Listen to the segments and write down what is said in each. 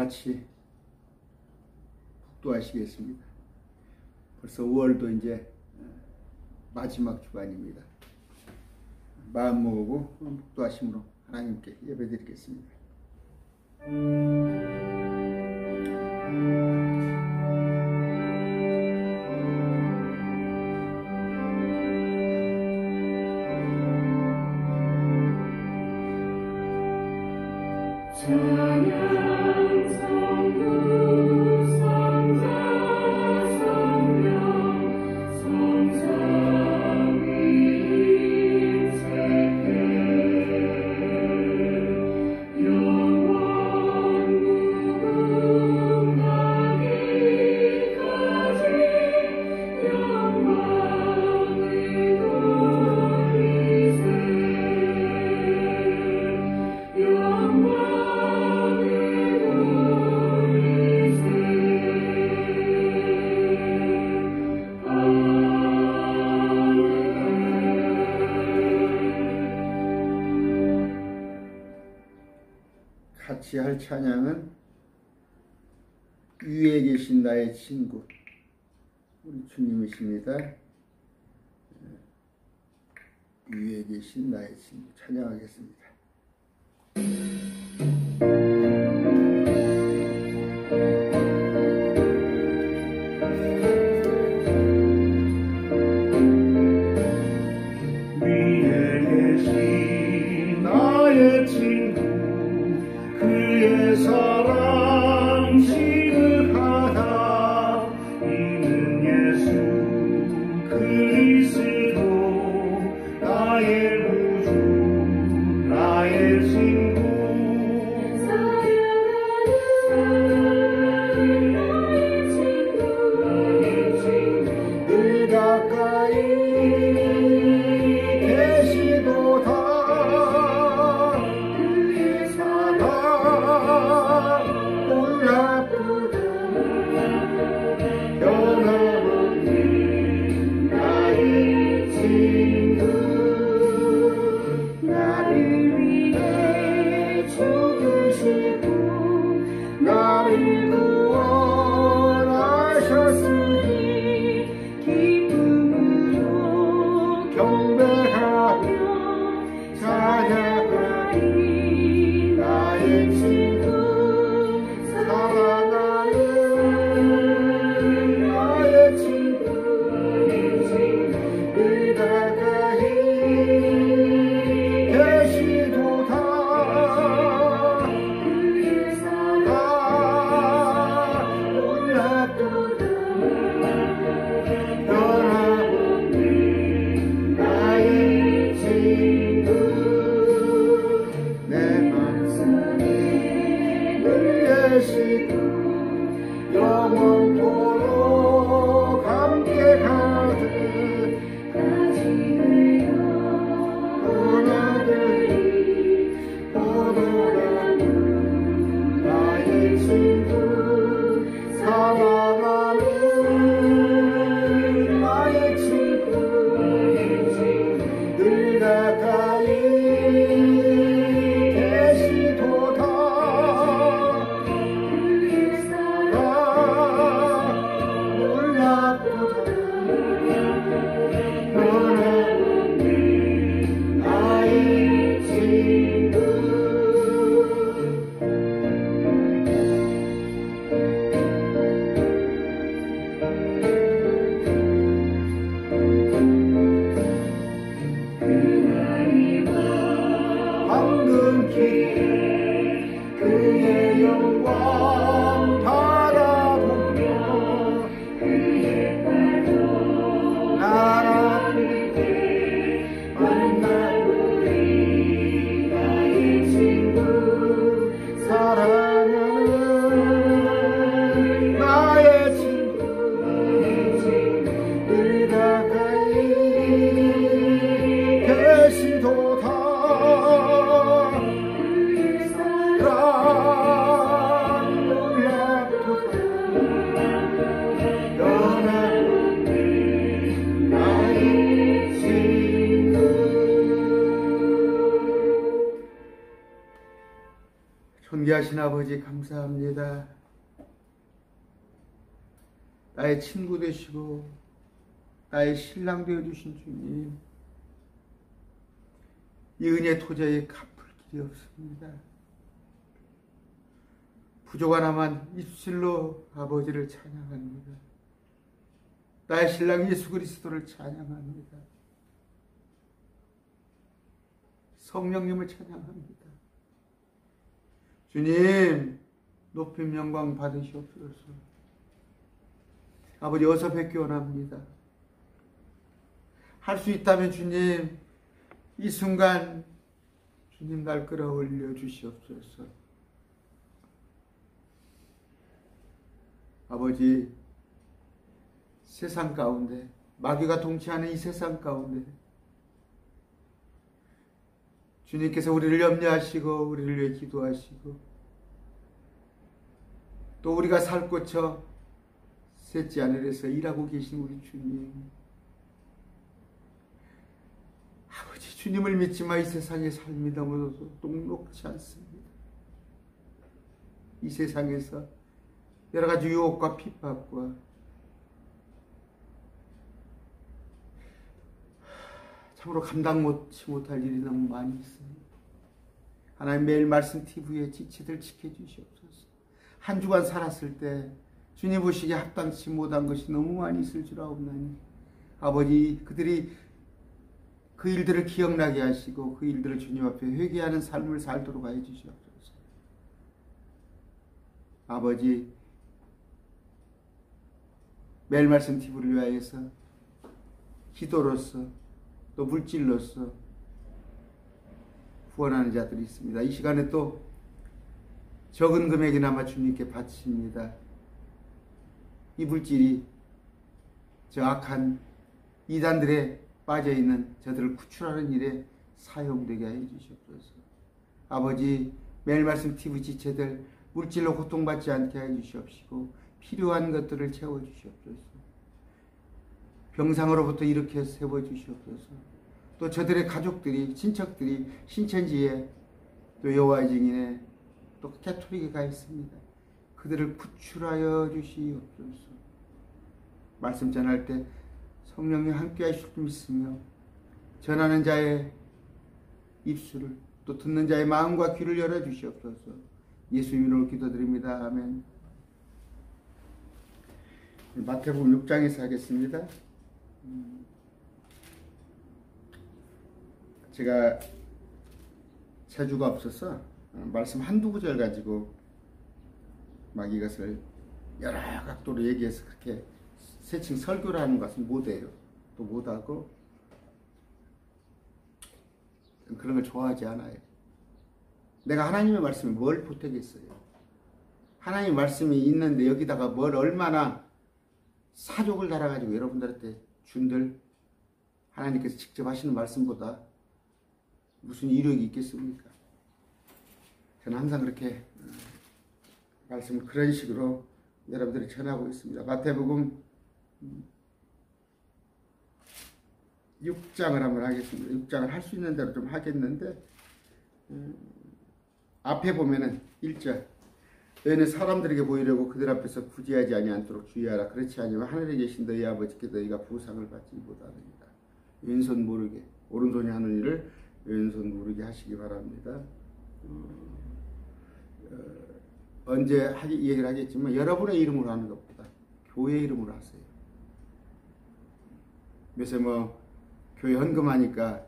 같이 북도하시겠습니다. 벌써 5월도 이제 마지막 주간입니다. 마음 모으고 북도하심으로 하나님께 예배드리겠습니다. 같이 할 찬양은 위에 계신 나의 친구, 우리 주님이십니다. 위에 계신 나의 친구 찬양하겠습니다. 위에 계신 나의 친구, 그의 사랑 지극하다. 이는 예수 그리스도 나의 구주, 나의 친구. 늘 가까이 계시도다. 변함없는 나의 친구, 나를 위해 죽으시고 나를 구원하셨으니 기쁨으로 경배하며 찬양하리. 나의 친구 사랑하는 나의 친구, 늘 가까이 계시도다. 그의 사랑 놀랍도다. 변함없는 나의 친구, 내 맘속에 늘 계시고 영원토록 함께하듯 가지으려 떠나들이 보노라는 나의 친구, 사랑하는 나의 친구, 늘 가까이 계시도다. 변함없는 나의 친구. 황금길에 그의 영광 바라보며 그의 팔도 나를 때 만나보리. 나의 친구 사랑하는 나의 친구, 늘 가까이 계시도다. 존귀하신 아버지 감사합니다. 나의 친구 되시고 나의 신랑 되어주신 주님, 이 은혜 도저히 갚을 길이 없습니다. 부족하나만 입술로 아버지를 찬양합니다. 나의 신랑 예수 그리스도를 찬양합니다. 성령님을 찬양합니다. 주님, 높임 영광 받으시옵소서. 아버지, 어서 뵙기 원합니다. 할 수 있다면 주님, 이 순간 주님 날 끌어올려 주시옵소서. 아버지, 세상 가운데, 마귀가 통치하는 이 세상 가운데 주님께서 우리를 염려하시고 우리를 위해 기도하시고 또 우리가 살 곳처 셋째 하늘에서 일하고 계신 우리 주님, 아버지, 주님을 믿지만 이 세상의 삶이 너무도 녹록지 않습니다. 이 세상에서 여러 가지 유혹과 핍박과 참으로 감당치 못할 일이 너무 많이 있습니다. 하나님, 매일 말씀 TV에 지체들 지켜주시옵소서. 한 주간 살았을 때 주님 보시기에 합당치 못한 것이 너무 많이 있을 줄 아옵나니 아버지, 그들이 그 일들을 기억나게 하시고 그 일들을 주님 앞에 회개하는 삶을 살도록 하여 주시옵소서. 아버지, 매일 말씀 TV를 위하여서 기도로서 또 물질로서 후원하는 자들이 있습니다. 이 시간에 또 적은 금액이나마 주님께 바칩니다. 이 물질이 저 악한 이단들에 빠져있는 저들을 구출하는 일에 사용되게 하여 주시옵소서. 아버지, 매일 말씀 TV 지체들 물질로 고통받지 않게 하여 주시옵시고 필요한 것들을 채워주시옵소서. 병상으로부터 이렇게 세워주시옵소서. 또 저들의 가족들이, 친척들이 신천지에 또 여호와의 증인에 또 캐토릭에 가 있습니다. 그들을 구출하여 주시옵소서. 말씀 전할 때 성령님 함께 하실 줄 믿으며 전하는 자의 입술을 또 듣는 자의 마음과 귀를 열어 주시옵소서. 예수 이름으로 기도드립니다. 아멘. 마태복음 6장에서 하겠습니다. 제가 재주가 없어서 말씀 한두 구절 가지고 막 이것을 여러 각도로 얘기해서 그렇게 세칭 설교를 하는 것은 못해요. 또 못하고 그런 걸 좋아하지 않아요. 내가 하나님의 말씀에 뭘 보태겠어요. 하나님의 말씀이 있는데 여기다가 뭘 얼마나 사족을 달아가지고 여러분들한테 준들 하나님께서 직접 하시는 말씀보다 무슨 이력이 있겠습니까? 저는 항상 그렇게 말씀을 그런 식으로 여러분들이 전하고 있습니다. 마태복음 6장을 한번 하겠습니다. 6장을 할 수 있는 대로 좀 하겠는데 앞에 보면은 1절, 너희는 사람들에게 보이려고 그들 앞에서 구제하지 아니하도록 주의하라. 그렇지 않으면 하늘에 계신 너희 아버지께 너희가 부상을 받지 못하느니라. 왼손 모르게, 오른손이 하는 일을 왼손 모르게 하시기 바랍니다. 언제 얘기를 하겠지만 여러분의 이름으로 하는 것보다 교회 이름으로 하세요. 요새 뭐 교회 헌금하니까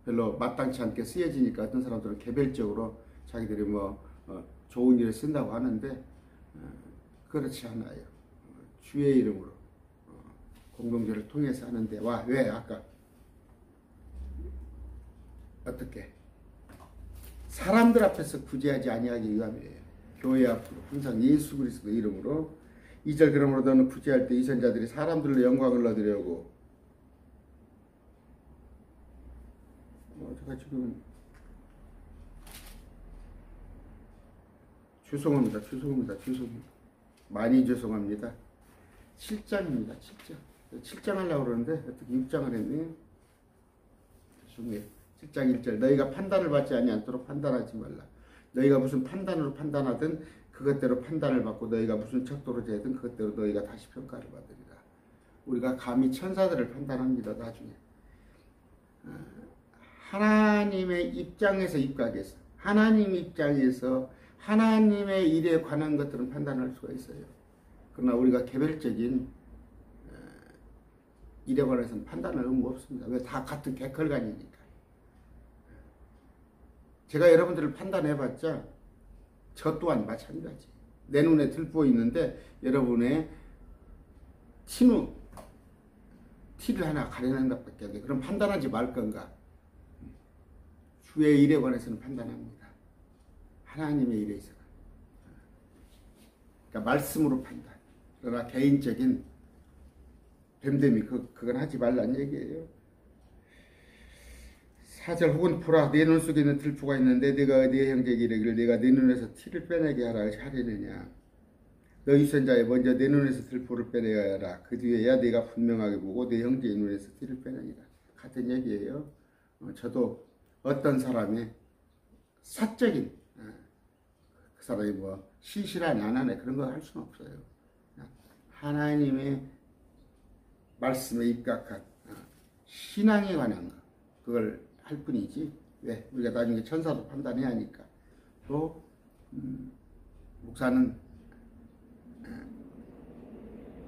별로 마땅치 않게 쓰여지니까 어떤 사람들은 개별적으로 자기들이 뭐 좋은 일에 쓴다고 하는데 그렇지 않아요. 주의 이름으로 공동체를 통해서 하는데 왜 아까 어떻게 사람들 앞에서 구제하지 아니하기 위함이에요. 교회 앞으로 항상 예수 그리스도 이름으로 2절, 그러므로 너는 구제할 때 이 선자들이 사람들로 영광을 얻으려고 제가 지금 죄송합니다. 많이 죄송합니다. 7장입니다. 7장 하려고 그러는데 어떻게 6장을 했네요. 죄송해요. 7장 1절, 너희가 판단을 받지 아니하도록 판단하지 말라. 너희가 무슨 판단으로 판단하든 그것대로 판단을 받고 너희가 무슨 척도로 재든 그것대로 너희가 다시 평가를 받으리라. 우리가 감히 천사들을 판단합니다. 나중에 하나님의 입장에서 입각해서 하나님 입장에서 하나님의 일에 관한 것들은 판단할 수가 있어요. 그러나 우리가 개별적인 일에 관해서는 판단할 의무가 없습니다. 왜? 다 같은 객컬관이니까. 제가 여러분들을 판단해봤자 저 또한 마찬가지. 내 눈에 들보어 있는데 여러분의 티를 하나 가려낸 것밖에 안 돼. 그럼 판단하지 말 건가? 주의 일에 관해서는 판단합니다. 하나님의 일에 있어서. 그러니까 말씀으로 판단. 그러나 개인적인 됨됨이 그건 하지 말란 얘기예요. 4절 혹은 보라 내 눈 속에 있는 들보가 있는데 내가 네 형제에게 이르기를 내가 네 눈에서 티를 빼내게 하려느냐. 너 유선자에 먼저 내 눈에서 들보를 빼내야 하라. 그 뒤에야 내가 분명하게 보고 내 형제의 눈에서 티를 빼내리라. 같은 얘기예요. 저도 어떤 사람의 사적인 그 사람이 뭐 신실하냐 안 하냐 그런 거 할 수는 없어요. 하나님의 말씀에 입각한 신앙에 관한 거 그걸 할 뿐이지. 왜? 우리가 나중에 천사도 판단해야 하니까. 또 목사는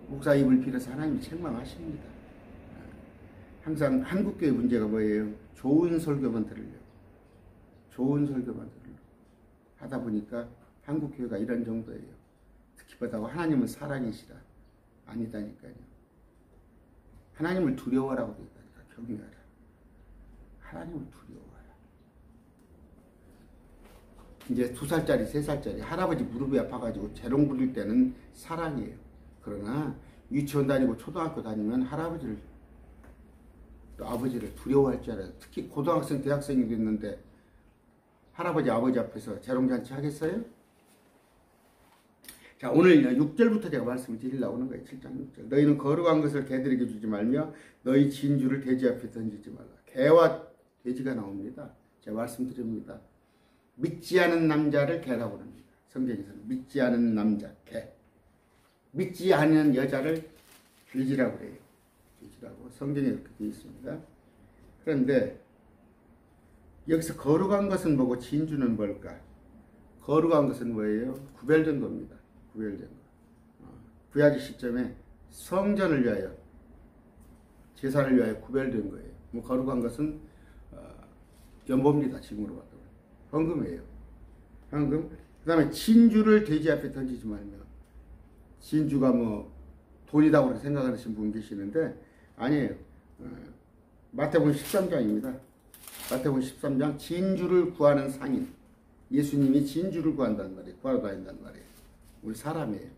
목사 입을 빌어서 하나님이 책망하십니다. 항상 한국교회 문제가 뭐예요? 좋은 설교만 들으려고. 좋은 설교만 들으려고. 하다 보니까 한국교회가 이런 정도예요. 특히 보다고 하나님은 사랑이시라. 아니다니까요. 하나님을 두려워라고 되어 있다니까. 경외하라. 하나님을 두려워하라. 이제 2살짜리, 3살짜리 할아버지 무릎이 아파가지고 재롱 부릴 때는 사랑이에요. 그러나 유치원 다니고 초등학교 다니면 할아버지를 또 아버지를 두려워할 줄 알아요. 특히 고등학생, 대학생이 됐는데 할아버지, 아버지 앞에서 재롱잔치 하겠어요? 자, 오늘 6절부터 제가 말씀을 드리려고 하는 거예요. 7장 6절. 너희는 거룩한 것을 개들에게 주지 말며 너희 진주를 돼지 앞에 던지지 말라. 개와 돼지가 나옵니다. 제가 말씀드립니다. 믿지 않은 남자를 개라고 합니다. 성경에서는 믿지 않은 남자, 개. 믿지 않은 여자를 돼지라고 해요. 돼지라고 성경에 그렇게 되어 있습니다. 그런데 여기서 거룩한 것은 뭐고 진주는 뭘까? 거룩한 것은 뭐예요? 구별된 겁니다. 구별된 거. 구약의 시점에 성전을 위하여 제사를 위하여 구별된 거예요. 뭐 거룩한 것은 연보입니다. 지금으로 봐도 헌금이에요. 헌금. 그 다음에 진주를 돼지 앞에 던지지 말며. 진주가 뭐 돈이라고 그렇게 생각하시는 분 계시는데 아니에요. 마태복음 13장입니다. 마태복음 13장 진주를 구하는 상인. 예수님이 진주를 구한다는 말이에요. 구하러 다닌다는 말이에요. 우리 사람이에요.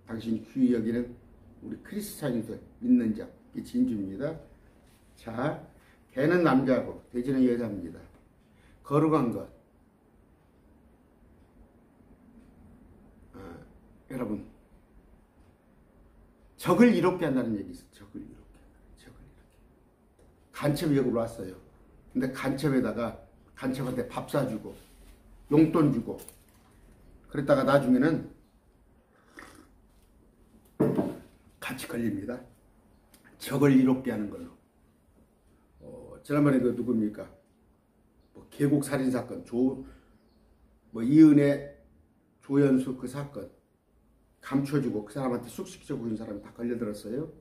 당신이 귀히 여기는 우리 크리스찬이들 믿는 자. 이 진주입니다. 자, 개는 남자고 돼지는 여자입니다. 거룩한 것. 여러분 적을 이롭게 한다는 얘기 있어요. 적을 이롭게 한다. 적을 이롭게. 간첩이 여기로 왔어요. 근데 간첩한테 밥 사주고 용돈 주고 그랬다가 나중에는 같이 걸립니다. 적을 이롭게 하는 걸로. 지난번에도 누굽니까? 뭐 계곡 살인 사건, 이은혜, 조연수 그 사건 감춰주고 그 사람한테 쑥쑥 보인 사람이 다 걸려들었어요.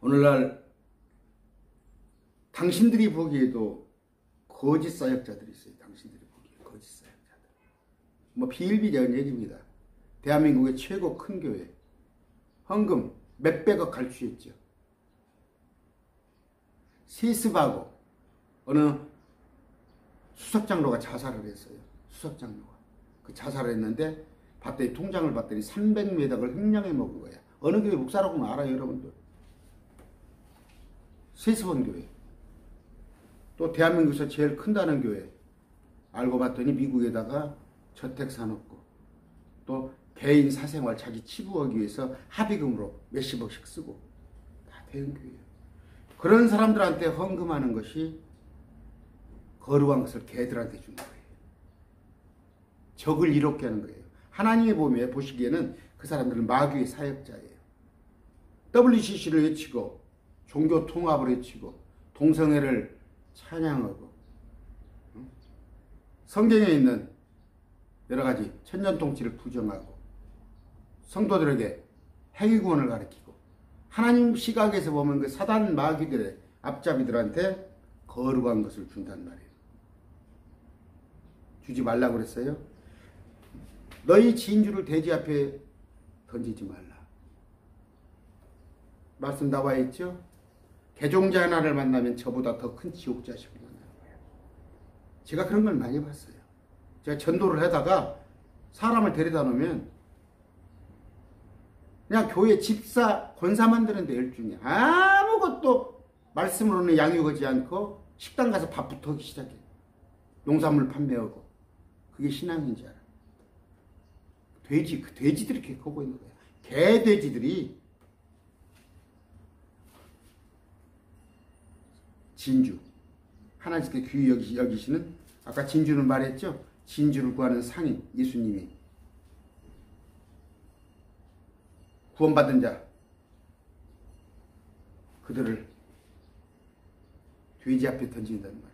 오늘날 당신들이 보기에도 거짓 사역자들이 있어요. 당신들이 보기에 거짓 사역자들. 뭐 비일비재한 얘기입니다. 대한민국의 최고 큰 교회 헌금 몇백억 갈취했죠. 세습하고 어느 수석장로가 자살을 했어요. 수석장로가. 그 자살을 했는데 봤더니 통장을 봤더니 300매덕을 횡령해 먹은 거야. 어느 교회 목사라고는 알아요, 여러분들. 세습원 교회. 또 대한민국에서 제일 큰다는 교회. 알고 봤더니 미국에다가 저택 사놓고 또 개인 사생활 자기 치부하기 위해서 합의금으로 몇십억씩 쓰고 다 대형 교회예요. 그런 사람들한테 헌금하는 것이 거룩한 것을 개들한테 주는 거예요. 적을 이롭게 하는 거예요. 하나님의 보시기에는 그 사람들은 마귀의 사역자예요. WCC를 외치고 종교 통합을 외치고 동성애를 찬양하고 성경에 있는 여러 가지 천년통치를 부정하고 성도들에게 행위구원을 가르치고 하나님 시각에서 보면 그 사단 마귀들의 앞잡이들한테 거룩한 것을 준단 말이에요. 주지 말라고 그랬어요. 너희 진주를 돼지 앞에 던지지 말라. 말씀 나와 있죠. 개종자 하나를 만나면 저보다 더 큰 지옥자식을 만나는 거예요. 제가 그런 걸 많이 봤어요. 제가 전도를 하다가 사람을 데려다 놓으면 그냥 교회 집사 권사 만드는 데 열중이야. 아무것도 말씀으로는 양육하지 않고 식당 가서 밥부터 하기 시작해. 농산물 판매하고. 그게 신앙인지 알아. 돼지들이 이렇게 하고 있는 거야. 개돼지들이 진주. 하나님께 귀히 여기시는, 아까 진주는 말했죠? 진주를 구하는 상인, 예수님이. 구원받은 자, 그들을 돼지 앞에 던진다는 말이에요.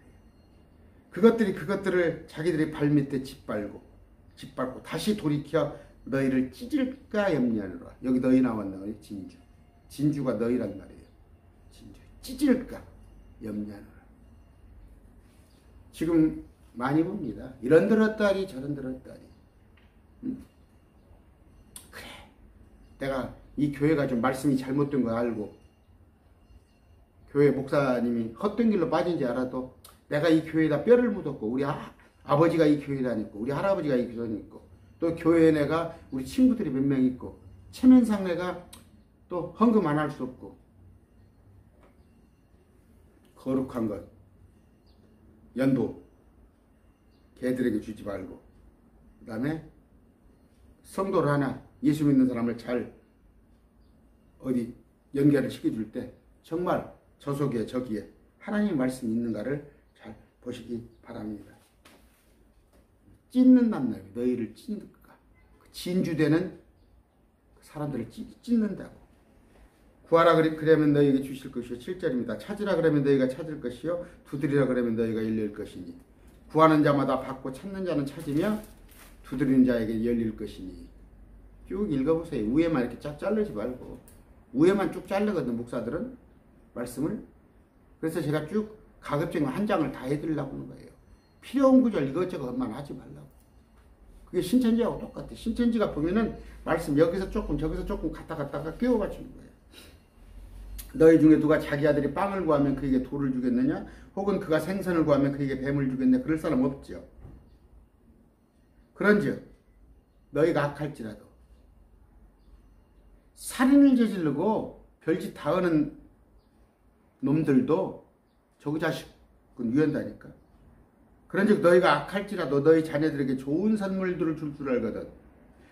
그것들을 자기들의 발밑에 짓밟고 다시 돌이켜 너희를 찢을까 염려하노라. 여기 너희 나왔나요? 진주가 너희란 말이에요. 진주. 찢을까 염려하노라. 지금 많이 봅니다. 이런 들었다리 저런 들었다리. 그래, 내가 이 교회가 좀 말씀이 잘못된 거 알고 교회 목사님이 헛된 길로 빠진지 알아도 내가 이 교회에다 뼈를 묻었고 우리 아버지가 이 교회 다녔고 우리 할아버지가 이 교회 다녔고 또 교회에 내가 우리 친구들이 몇 명 있고 체면상 내가 또 헌금 안 할 수 없고 거룩한 것 연도 개들에게 주지 말고 그 다음에 성도를 하나 예수 믿는 사람을 잘 어디 연결을 시켜줄 때 정말 저 속에 저기에 하나님 말씀이 있는가를 잘 보시기 바랍니다. 찢는단 말이에요. 너희를 찢는가. 진주되는 사람들을 찢는다고. 구하라 그러면 너희에게 주실 것이요. 7절입니다. 찾으라 그러면 너희가 찾을 것이요. 두드리라 그러면 너희가 열릴 것이니. 구하는 자마다 받고 찾는 자는 찾으며 두드리는 자에게 열릴 것이니. 쭉 읽어보세요. 위에만 이렇게 쫙 자르지 말고. 위에만 쭉 자르거든 목사들은 말씀을. 그래서 제가 쭉 가급적 한 장을 다 해드리려고 하는 거예요. 필요한 구절 이것저것만 하지 말라고. 그게 신천지하고 똑같아. 신천지가 보면은 말씀 여기서 조금 저기서 조금 갖다가 끼워 맞추는 거예요. 너희 중에 누가 자기 아들이 빵을 구하면 그에게 돌을 주겠느냐? 혹은 그가 생선을 구하면 그에게 뱀을 주겠느냐? 그럴 사람 없죠. 그런즉 너희가 악할지라도 살인을 저지르고 별짓 다 하는 놈들도 저그 자식은 유한다니까. 그런즉 너희가 악할지라도 너희 자녀들에게 좋은 선물들을 줄 줄 알거든.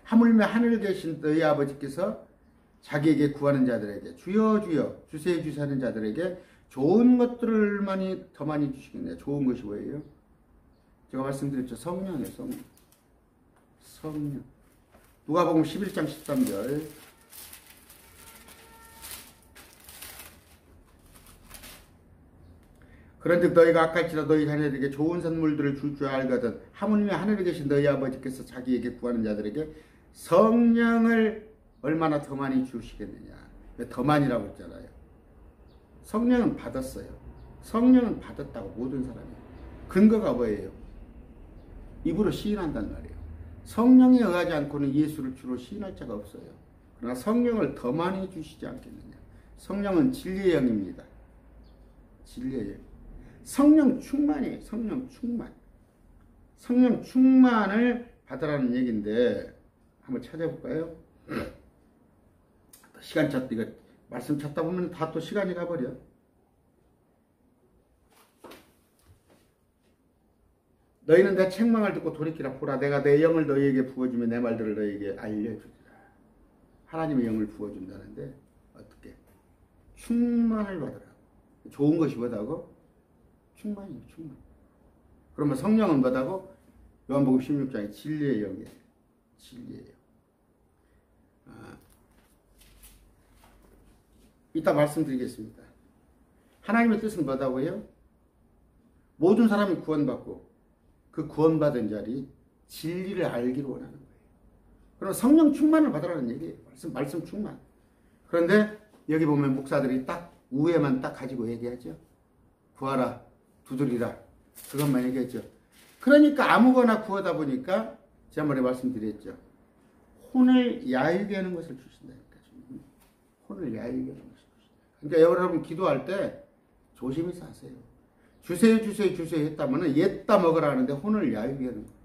하물며 하늘에 계신 너희 아버지께서 자기에게 구하는 자들에게 주여 주여 주세요 주세요 하는 자들에게 좋은 것들을 더 많이 주시겠네요. 좋은 것이 뭐예요? 제가 말씀드렸죠. 성령이에요. 성령. 누가복음 11장 13절. 그런즉 너희가 악할지라도 너희 자녀들에게 좋은 선물들을 줄 줄 알거든. 하물며 하늘에 계신 너희 아버지께서 자기에게 구하는 자들에게 성령을 얼마나 더 많이 주시겠느냐. 더 많이라고 했잖아요. 성령은 받았어요. 성령은 받았다고 모든 사람이. 근거가 뭐예요? 입으로 시인한단 말이에요. 성령에 의하지 않고는 예수를 주로 시인할 자가 없어요. 그러나 성령을 더 많이 주시지 않겠느냐. 성령은 진리의 영입니다. 진리의 영. 성령 충만이에요. 성령 충만. 성령 충만을 받으라는 얘기인데 한번 찾아볼까요? 시간 찾다 이거 말씀 찾다 보면 다 또 시간이 가버려. 너희는 내 책망을 듣고 돌이키라. 보라 내가 내 영을 너희에게 부어주며 내 말들을 너희에게 알려주리라. 하나님의 영을 부어준다는데 어떻게? 충만을 받으라. 좋은 것이 뭐다고? 충만이에요. 충만. 그러면 성령은 뭐다고? 요한복음 16장의 진리의 영이에요. 진리의 영. 이따 말씀드리겠습니다. 하나님의 뜻은 뭐다고요? 모든 사람이 구원받고 그 구원받은 자리 진리를 알기를 원하는 거예요. 그럼 성령 충만을 받으라는 얘기예요. 말씀 충만. 그런데 여기 보면 목사들이 딱 우에만 딱 가지고 얘기하죠. 구하라, 두드리라. 그것만 얘기했죠. 그러니까 아무거나 구하다 보니까 지난번에 말씀드렸죠. 혼을 야유게 하는 것을 주신다니까. 혼을 야유게 하는 것을 주신다. 그러니까 여러분 기도할 때 조심해서 하세요. 주세요, 주세요, 주세요 했다면 옛다 먹으라 하는데 혼을 야유게 하는 거예요.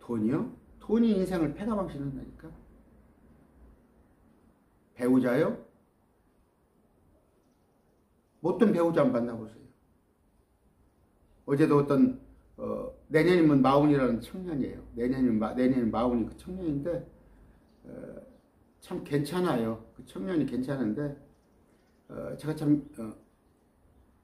돈이요? 돈이 인생을 패가망신한다니까. 배우자요? 못된 배우자 안 만나보세요. 어제도 어떤 내년이면 마흔이라는 청년이에요. 내년이면 마흔이 그 청년인데 참 괜찮아요. 그 청년이 괜찮은데 제가 참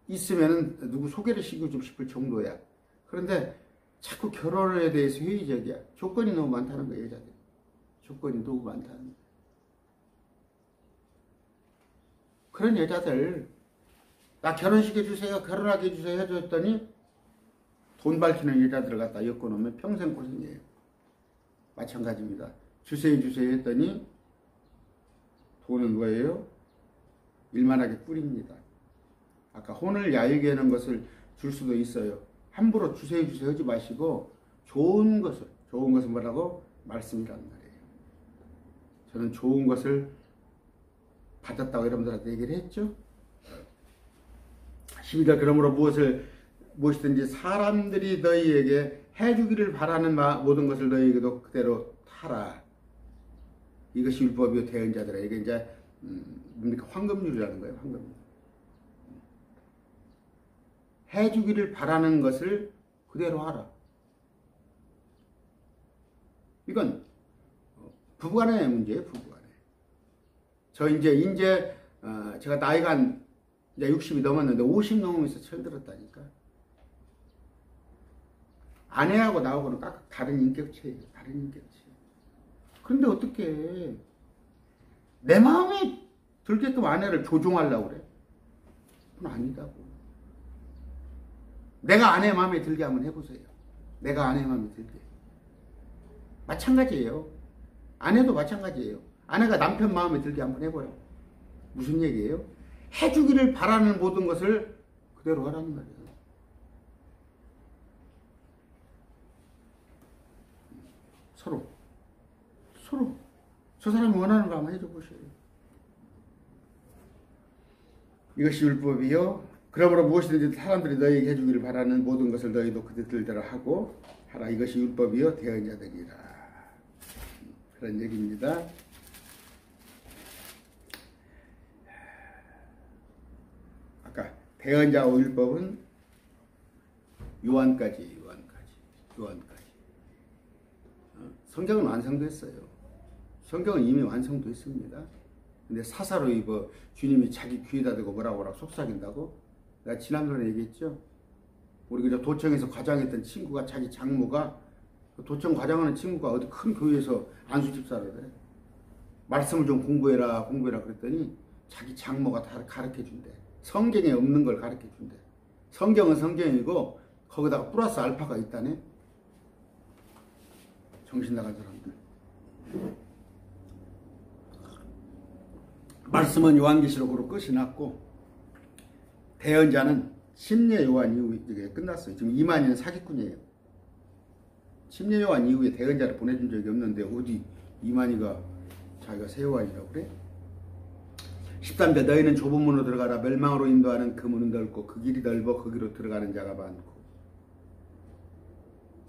있으면은 누구 소개를 시켜주고 싶을 정도야. 그런데 자꾸 결혼에 대해서 회의적이야. 조건이 너무 많다는 거예요, 여자들이. 조건이 너무 많다는 거예요. 그런 여자들, 나 결혼시켜주세요, 결혼하게 해주세요 해줬더니 돈 밝히는 여자들을 갖다 엮어놓으면 평생 고생이에요. 마찬가지입니다. 주세요, 주세요 했더니 돈은 뭐예요? 일만하게 뿌립니다. 아까 혼을 야유게 하는 것을 줄 수도 있어요. 함부로 주세요, 주세요 하지 마시고 좋은 것을 뭐라고? 말씀이란 말이에요. 저는 좋은 것을 받았다고 여러분들한테 얘기를 했죠. 12절 그러므로 무엇이든지 사람들이 너희에게 해주기를 바라는 모든 것을 너희에게도 그대로 하라. 이것이 율법이요 대언자들아. 이게 이제 뭡니까? 황금률이라는 거예요. 황금률. 해주기를 바라는 것을 그대로 하라. 이건 부부간의 문제예요. 부부간에. 저 이제 제가 나이가 이제 60이 넘었는데 50 넘으면서 처음 들었다니까. 아내하고 나하고는 각 다른 인격체예요. 다른 인격체. 그런데 어떻게 내 마음에 들게끔 아내를 조종하려고 그래? 그건 아니다고. 내가 아내 마음에 들게 한번 해보세요. 내가 아내 마음에 들게. 마찬가지예요. 아내도 마찬가지예요. 아내가 남편 마음에 들게 한번 해봐요. 무슨 얘기예요? 해주기를 바라는 모든 것을 그대로 하라는 말이에요. 서로 저 사람이 원하는 거 한번 해줘 보세요. 이것이 율법이요. 그러므로 무엇이든지 사람들이 너희에게 해주기를 바라는 모든 것을 너희도 그들대로 하고 하라. 이것이 율법이요 대언자들이라. 그런 얘기입니다. 아까 대언자와 율법은 요한까지. 성경은 완성됐어요. 성경은 이미 완성됐습니다. 근데 사사로이 주님이 자기 귀에다 대고 뭐라고 속삭인다고? 내가 지난번에 얘기했죠. 우리 그저 도청에서 과장했던 친구가 자기 장모가 도청 과장하는 친구가 어디 큰 교회에서 안수집사를 해. 말씀을 좀 공부해라 그랬더니 자기 장모가 다 가르쳐 준대. 성경에 없는 걸 가르쳐 준대. 성경은 성경이고 거기다가 플러스 알파가 있다네. 정신 나간 사람들. 말씀은 요한계시록으로 끝이 났고 대언자는 심례 요한 이후에 끝났어요. 지금 이만희는 사기꾼이에요. 심례 요한 이후에 대언자를 보내준 적이 없는데 어디 이만희가 자기가 새 요한이라고 그래? 13절 너희는 좁은 문으로 들어가라. 멸망으로 인도하는 그 문은 넓고 그 길이 넓어 거기로 들어가는 자가 많고.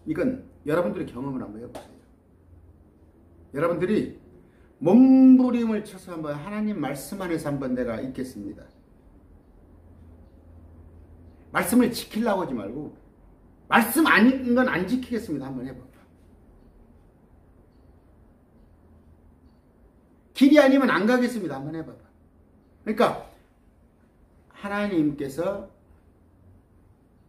이건 여러분들이 경험을 한번 해보세요. 여러분들이 몸부림을 쳐서 한번 하나님 말씀 안에서 한번 내가 있겠습니다. 말씀을 지키려고 하지 말고 말씀 아닌 건 안 지키겠습니다. 한번 해봐. 길이 아니면 안 가겠습니다. 한번 해봐. 그러니까 하나님께서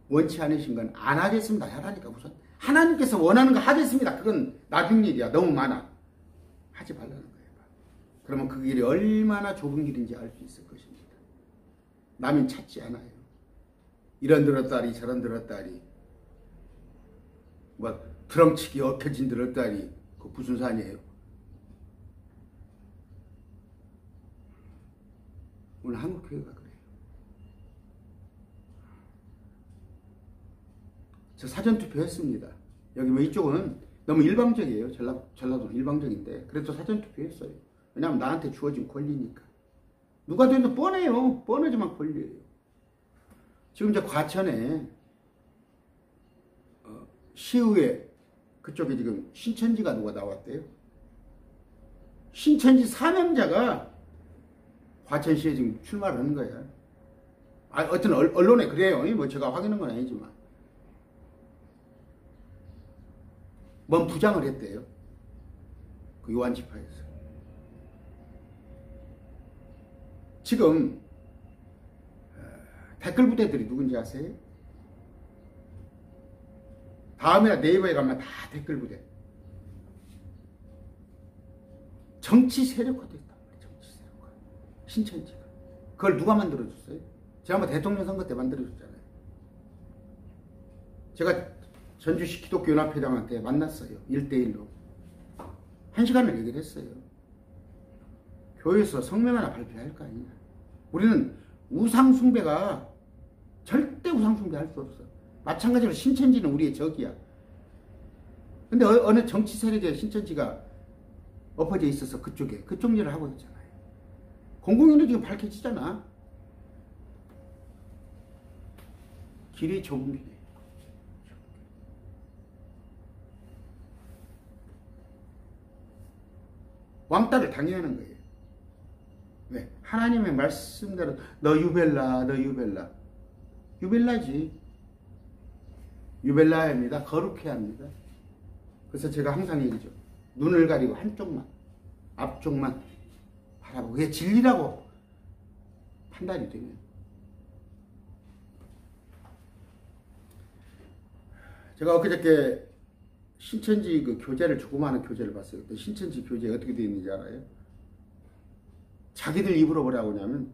원치 않으신 건 안 하겠습니다. 하라니까 우선 하나님께서 원하는 거 하겠습니다. 그건 나중 일이야. 너무 많아. 하지 말라는 거예요. 그러면 그 길이 얼마나 좁은 길인지 알 수 있을 것입니다. 남이 찾지 않아요. 이런 들었다리 저런 들었다리 뭐 드럼치기 얽혀진 들었다리 그 무슨 산이에요? 오늘 한국교회가 그래요. 저 사전투표 했습니다. 여기 뭐 이쪽은 너무 일방적이에요. 전라도는 일방적인데 그래도 사전투표 했어요. 왜냐하면 나한테 주어진 권리니까. 누가 돼도 뻔해요. 뻔하지만 권리예요. 지금 이제 과천에 시의회 그쪽에 지금 신천지가 누가 나왔대요. 신천지 사명자가 과천시에 지금 출마를 하는 거야. 어떤 언론에 그래요. 뭐 제가 확인한 건 아니지만. 뭔 부장을 했대요. 그 요한지파에서. 지금 댓글 부대들이 누군지 아세요? 다음에 네이버에 가면 다 댓글 부대. 정치 세력화됐단 말이에요. 정치 세력화. 신천지가. 그걸 누가 만들어줬어요? 지난번 대통령 선거 때 만들어줬잖아요. 제가 전주시 기독교연합회장한테 만났어요. 1대1로. 1시간을 얘기를 했어요. 교회에서 성명 하나 발표할 거 아니냐. 우리는 우상숭배가 절대 우상숭배 할 수 없어. 마찬가지로 신천지는 우리의 적이야. 근데 어느 정치 세력에 신천지가 엎어져 있어서 그쪽 일을 하고 있잖아요. 공공연히 지금 밝혀지잖아. 길이 좁은 길이에요. 왕따를 당해야 하는 거예요. 왜? 하나님의 말씀대로 너 유벨라, 너 유벨라. 유벨라지. 유벨라입니다. 거룩해야 합니다. 그래서 제가 항상 얘기죠. 눈을 가리고 한쪽만, 앞쪽만 바라보고 그게 진리라고 판단이 되면. 제가 엊그저께 신천지 그 교재를 조그마한 교재를 봤어요. 그때 신천지 교재에 어떻게 되어 있는지 알아요? 자기들 입으로 뭐라고 하냐면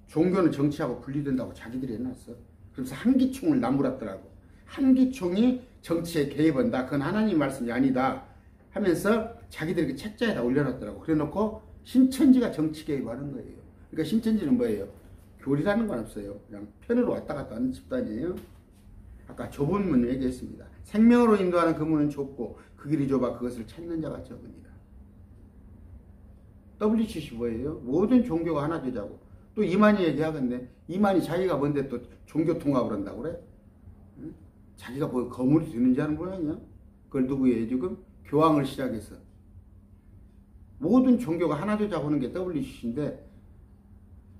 종교는 정치하고 분리된다고 자기들이 해놨어. 그래서 한기총을 나무랐더라고. 한기총이 정치에 개입한다. 그건 하나님 말씀이 아니다 하면서 자기들이 그 책자에다 올려놨더라고. 그래놓고 신천지가 정치 개입하는 거예요. 그러니까 신천지는 뭐예요? 교리라는 건 없어요. 그냥 편으로 왔다 갔다 하는 집단이에요. 아까 좁은 문을 얘기했습니다. 생명으로 인도하는 그 문은 좁고 그 길이 좁아 그것을 찾는 자가 적으니라. WCC 뭐예요? 모든 종교가 하나 되자고. 또 이만희 얘기하겠네. 이만희 자기가 뭔데 또 종교 통합을 한다고 그래? 응? 자기가 뭐 거물이 되는지 아는 모양이야? 그걸 누구예요 지금? 교황을 시작해서. 모든 종교가 하나 되자고 하는 게 WCC인데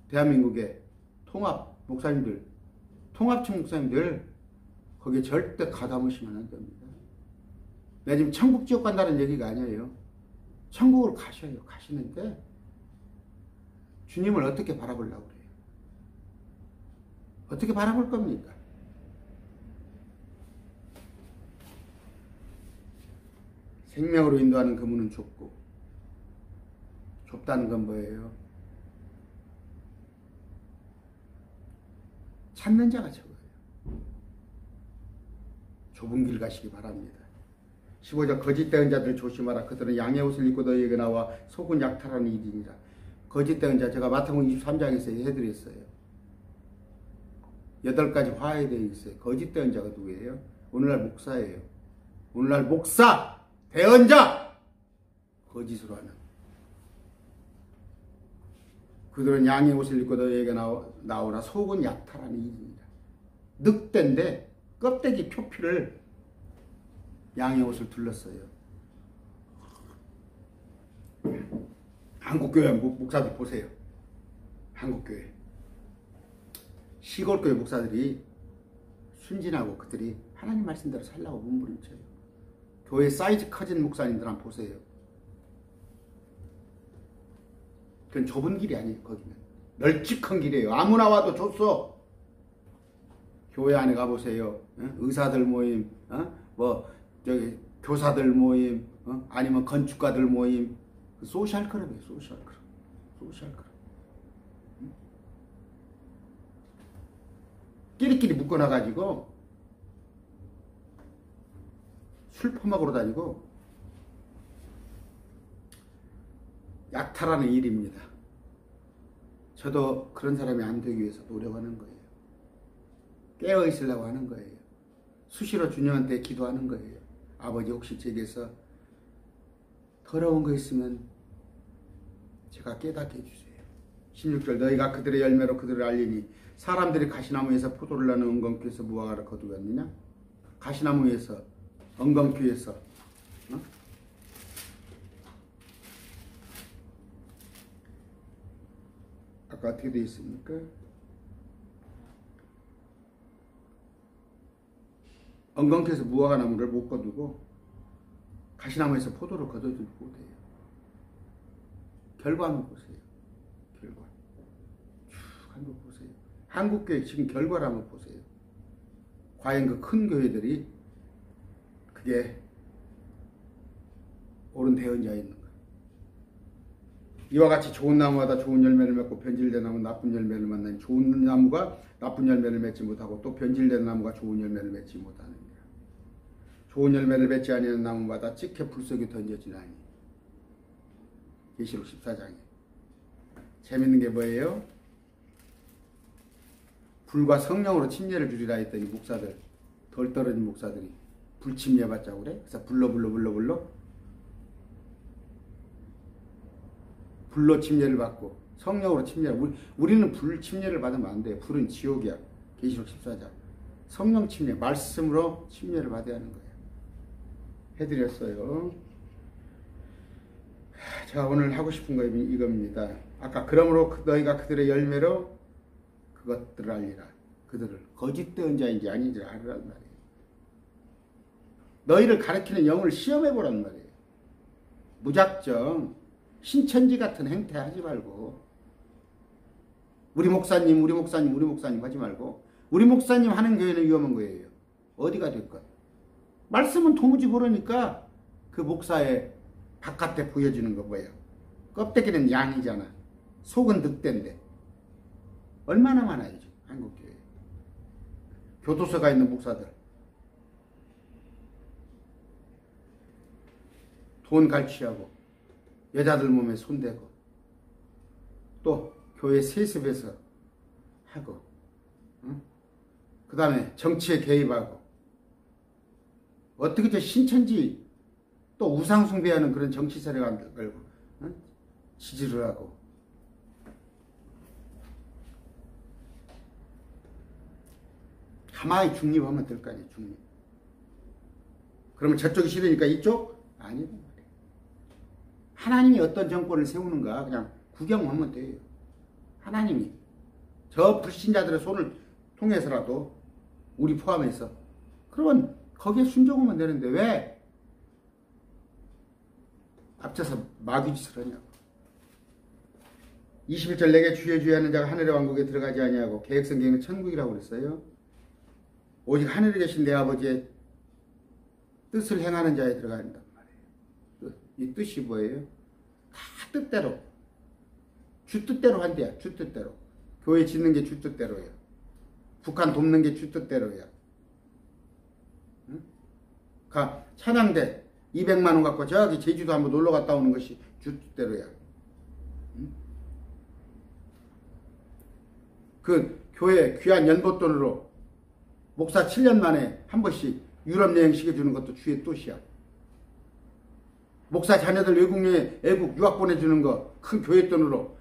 대한민국의 통합 목사님들, 통합청 목사님들 거기에 절대 가담으시면 안 됩니다. 내가 지금 천국 지옥 간다는 얘기가 아니에요. 천국으로 가셔요. 가시는데 주님을 어떻게 바라보려고 그래요? 어떻게 바라볼 겁니까? 생명으로 인도하는 그 문은 좁고 좁다는 건 뭐예요? 찾는 자가 적어요. 좁은 길 가시기 바랍니다. 15절 거짓된 자들 조심하라. 그들은 양의 옷을 입고 너희에게 나와 속은 약탈하는 일이니라. 거짓된 자 제가 마태복음 23장에서 해드렸어요. 8가지 화에 되어 있어요. 거짓된 자가 누구예요? 오늘날 목사예요. 오늘날 목사, 대언자 거짓으로 하는. 그들은 양의 옷을 입고 너희에게 나오나 속은 약탈하는 일이니라. 늑대인데 껍데기 표피를 양의 옷을 둘렀어요. 한국교회 목사들 보세요. 한국교회 시골교회 목사들이 순진하고 그들이 하나님 말씀대로 살라고 몸부림쳐요. 교회 사이즈 커진 목사님들 한번 보세요. 그건 좁은 길이 아니에요. 거기는 널찍한 길이에요. 아무나 와도 좋소. 교회 안에 가보세요. 의사들 모임, 뭐 저기 교사들 모임, 아니면 건축가들 모임, 소셜 클럽이에요. 소셜 클럽. 소셜 클럽. 끼리끼리 묶어놔가지고 술 퍼먹으러 다니고 약탈하는 일입니다. 저도 그런 사람이 안 되기 위해서 노력하는 거예요. 깨어 있으려고 하는 거예요. 수시로 주님한테 기도하는 거예요. 아버지, 혹시 제게서 더러운 거 있으면 제가 깨닫게 해주세요. 16절, 너희가 그들의 열매로 그들을 알리니 사람들이 가시나무에서 포도를 나는 엉겅퀴에서 무화과를 거두었느냐? 가시나무에서, 엉겅퀴에서, 아까 어떻게 되어 있습니까? 엉겅퀴에서 무화과 나무를 못 거두고 가시나무에서 포도를 거둬주지 못해요. 결과 한번 보세요. 결과. 쭉 한번 보세요. 한국교회 지금 결과를 한번 보세요. 과연 그 큰 교회들이 그게 옳은 대언자에 있는가? 이와 같이 좋은 나무마다 좋은 열매를 맺고 변질된 나무는 나쁜 열매를 만나니 좋은 나무가 나쁜 열매를 맺지 못하고 또 변질된 나무가 좋은 열매를 맺지 못하느니라. 좋은 열매를 맺지 아니하는 나무마다 찍혀 불 속에 던져지나니. 계시록 14장에 재밌는 게 뭐예요? 불과 성령으로 침례를 주리라 했더니 목사들, 덜 떨어진 목사들이 불 침례 받자고 그래? 그래서 불로 침례를 받고 성령으로 침례를, 우리는 불 침례를 받으면 안 돼요. 불은 지옥이야. 계시록 14장. 성령 침례, 말씀으로 침례를 받아야 하는 거예요. 해드렸어요. 자, 오늘 하고 싶은 거 이겁니다. 아까 그러므로 너희가 그들의 열매로 그것들을 알리라. 그들을 거짓된 자인지 아닌지 알으란 말이에요. 너희를 가르치는 영을 시험해보란 말이에요. 무작정 신천지 같은 행태 하지 말고, 우리 목사님 하지 말고, 우리 목사님 하는 교회는 위험한 거예요. 어디가 될까? 말씀은 도무지 모르니까 그 목사의 바깥에 보여지는 거 뭐예요? 껍데기는 양이잖아. 속은 늑대인데. 얼마나 많아요, 지금 한국교회. 교도소가 있는 목사들. 돈 갈취하고 여자들 몸에 손대고 또 교회 세습해서 하고, 그 다음에 정치에 개입하고, 어떻게 저 신천지 또 우상숭배하는 그런 정치 세력을 걸고 지지를 하고, 가만히 중립하면 될 거 아니에요. 중립. 그러면 저쪽이 싫으니까 이쪽? 아니란 말이에요. 하나님이 어떤 정권을 세우는가 그냥 구경하면 돼요. 하나님이 저 불신자들의 손을 통해서라도 우리 포함해서, 그러면 거기에 순종하면 되는데 왜 앞서서 마귀짓을 하냐고. 21절, 내게 주여 주여 하는 자가 하늘의 왕국에 들어가지 아니하고, 개혁성경은 천국이라고 그랬어요. 오직 하늘에 계신 내 아버지의 뜻을 행하는 자에 들어간단 말이에요. 이 뜻이 뭐예요? 다 뜻대로, 주 뜻대로 한대요. 주 뜻대로. 교회 짓는 게 주 뜻대로예요. 북한 돕는 게 주 뜻대로예요. 응? 찬양대 200만 원 갖고 저기 제주도 한번 놀러 갔다 오는 것이 주 뜻대로야. 응? 그 교회 귀한 연보돈으로 목사 7년 만에 한 번씩 유럽 여행 시켜주는 것도 주의 뜻이야. 목사 자녀들 외국 유학 보내주는 거 큰 교회 돈으로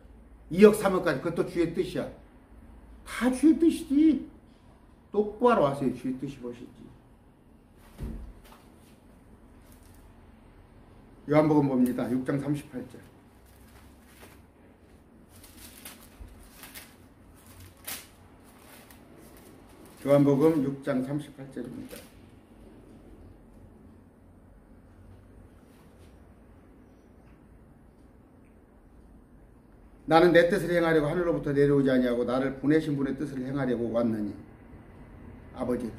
2억 3억까지 그것도 주의 뜻이야. 다 주의 뜻이지. 똑바로 하세요. 주의 뜻이 무엇인지. 요한복음 봅니다. 6장 38절. 요한복음 6장 38절입니다. 나는 내 뜻을 행하려고 하늘로부터 내려오지 아니하고 나를 보내신 분의 뜻을 행하려고 왔느니. 아버지의 뜻.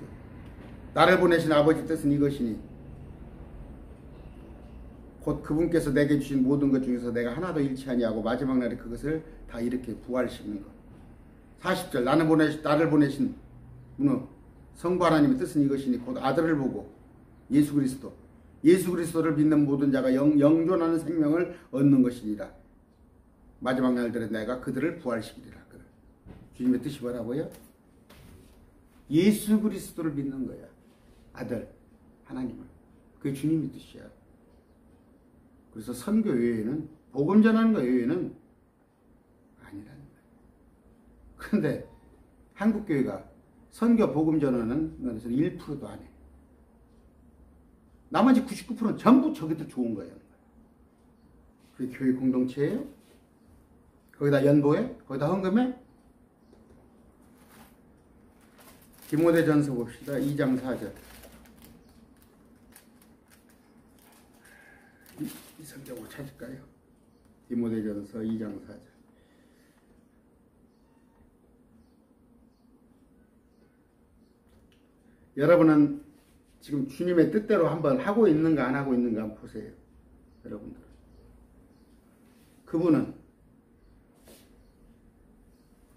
나를 보내신 아버지 뜻은 이것이니 곧 그분께서 내게 주신 모든 것 중에서 내가 하나도 잃지 아니하고 마지막 날에 그것을 다 이렇게 부활시키는 것. 40절 나를 보내신 성부 하나님의 뜻은 이것이니 곧 아들을 보고 예수 그리스도를 믿는 모든 자가 영존하는 생명을 얻는 것이니라. 마지막 날들에 내가 그들을 부활시키리라. 주님의 뜻이 뭐라고요? 예수 그리스도를 믿는 거야. 아들 하나님을. 그게 주님의 뜻이야. 그래서 선교 외에는 복음 전하는 거 외에는 아니라는 거야. 그런데 한국교회가 선교 복음 전하는 면에서 1%도 안 해. 나머지 99%는 전부 저기도 좋은 거예요. 그게 교회 공동체예요? 거기다 연보해? 거기다 헌금해? 디모데전서 봅시다. 2장 4절. 이 성경을 찾을까요? 디모데전서 2장 4절. 여러분은 지금 주님의 뜻대로 한번 하고 있는가 안 하고 있는가 한번 보세요. 여러분들. 그분은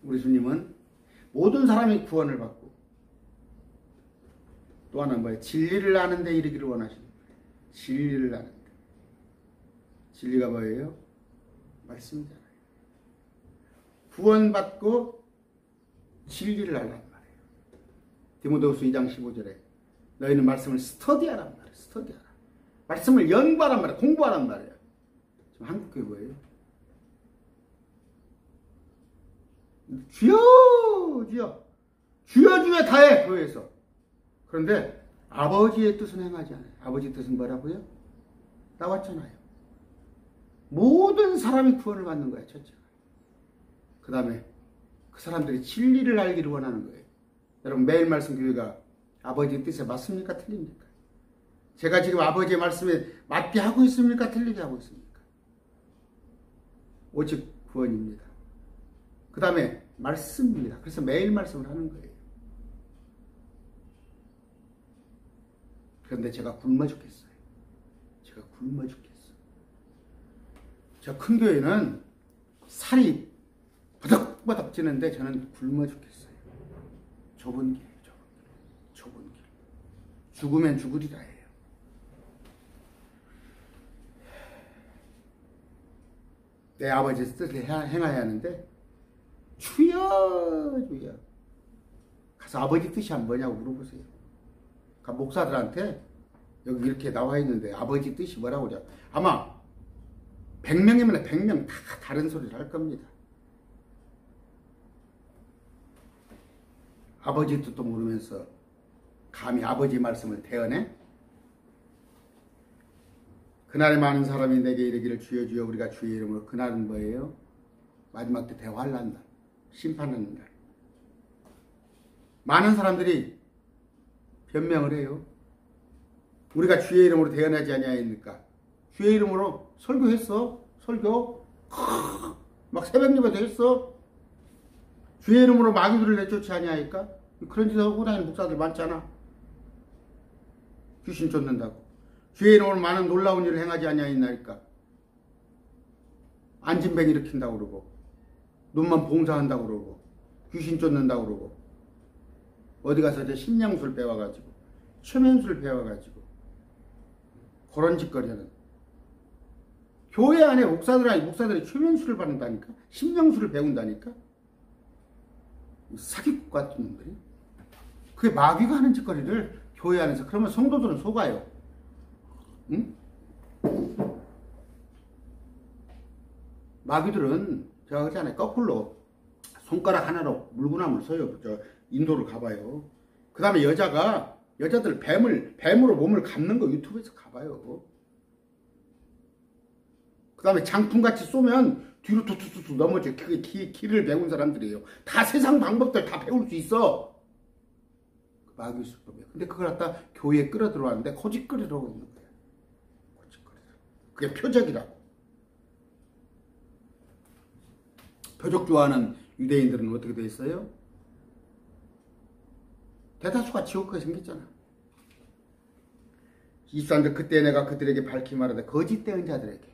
우리 주님은 모든 사람이 구원을 받고 또 하나는 뭐예요? 진리를 아는 데 이르기를 원하시는 거예요. 진리를 아는 데. 진리가 뭐예요? 말씀이잖아요. 구원받고 진리를 알란 말이에요. 디모데후서 2장 15절에 너희는 말씀을 스터디하란 말이에요. 스터디하라. 말씀을 연구하란 말이에요. 공부하란 말이에요. 지금 한국교회 뭐예요? 주여 다해 교회에서. 그런데 아버지의 뜻은 행하지 않아요. 아버지의 뜻은 뭐라고요? 나왔잖아요. 모든 사람이 구원을 받는 거예요. 첫째가. 그 다음에 그 사람들이 진리를 알기를 원하는 거예요. 여러분 매일 말씀 교회가 아버지의 뜻에 맞습니까? 틀립니까? 제가 지금 아버지의 말씀에 맞게 하고 있습니까? 틀리게 하고 있습니까? 오직 구원입니다. 그 다음에 말씀입니다. 그래서 매일 말씀을 하는 거예요. 그런데 제가 굶어 죽겠어요. 제가 굶어 죽겠어요. 저 큰 교회는 살이 버덕버덕 찌는데 저는 굶어 죽겠어요. 좁은 길. 죽으면 죽으리라 해요. 내 아버지의 뜻을 행해야 하는데 주여 가서 아버지 뜻이 뭐냐고 물어보세요. 그러니까 목사들한테 여기 이렇게 나와 있는데 아버지 뜻이 뭐라고 그래요. 아마 100명이면 100명 다 다른 소리를 할 겁니다. 아버지 뜻도 모르면서 감히 아버지 말씀을 대언해? 그날에 많은 사람이 내게 이르기를 주여 주여 우리가 주의 이름으로. 그날은 뭐예요? 마지막 때 대환란 날, 심판하는 날. 많은 사람들이 변명을 해요. 우리가 주의 이름으로 대언하지 아니하였습니까? 주의 이름으로 설교했어. 설교 막 새벽 예배도 했어. 주의 이름으로 마귀들을 내쫓지 아니하니까? 그런 짓을 하고 다니는 목사들 많잖아. 귀신 쫓는다고. 주의 이름으로 많은 놀라운 일을 행하지 아니하였나이까? 안진뱅이 일으킨다고 그러고 눈만 봉사한다고 그러고 귀신 쫓는다고 그러고 어디 가서 이제 심령술 배워가지고 최면술 배워가지고 그런 짓거리하는 교회 안에 목사들이 최면술을 받는다니까? 심령술을 배운다니까? 사기꾼 같은 놈들이 그게 마귀가 하는 짓거리를 교회 안에서. 그러면 성도들은 속아요. 응? 마귀들은 제가 그러잖아요. 거꾸로 손가락 하나로 물구나무를 서요. 저 인도를 가봐요. 그 다음에 여자들 뱀으로 몸을 감는 거 유튜브에서 가봐요. 그 다음에 장풍같이 쏘면 뒤로 툭툭툭 넘어져. 그게 길을 배운 사람들이에요. 다 세상 방법들 다 배울 수 있어. 마귀 수법이에요. 근데 그걸 갖다 교회에 끌어 들어왔는데 거짓거리라고 있는 거예요. 거짓거리. 그게 표적이라고. 표적 좋아하는 유대인들은 어떻게 돼 있어요? 대다수가 지옥하게 생겼잖아. 23절 그때 내가 그들에게 밝히 말하되 거짓 대언 자들에게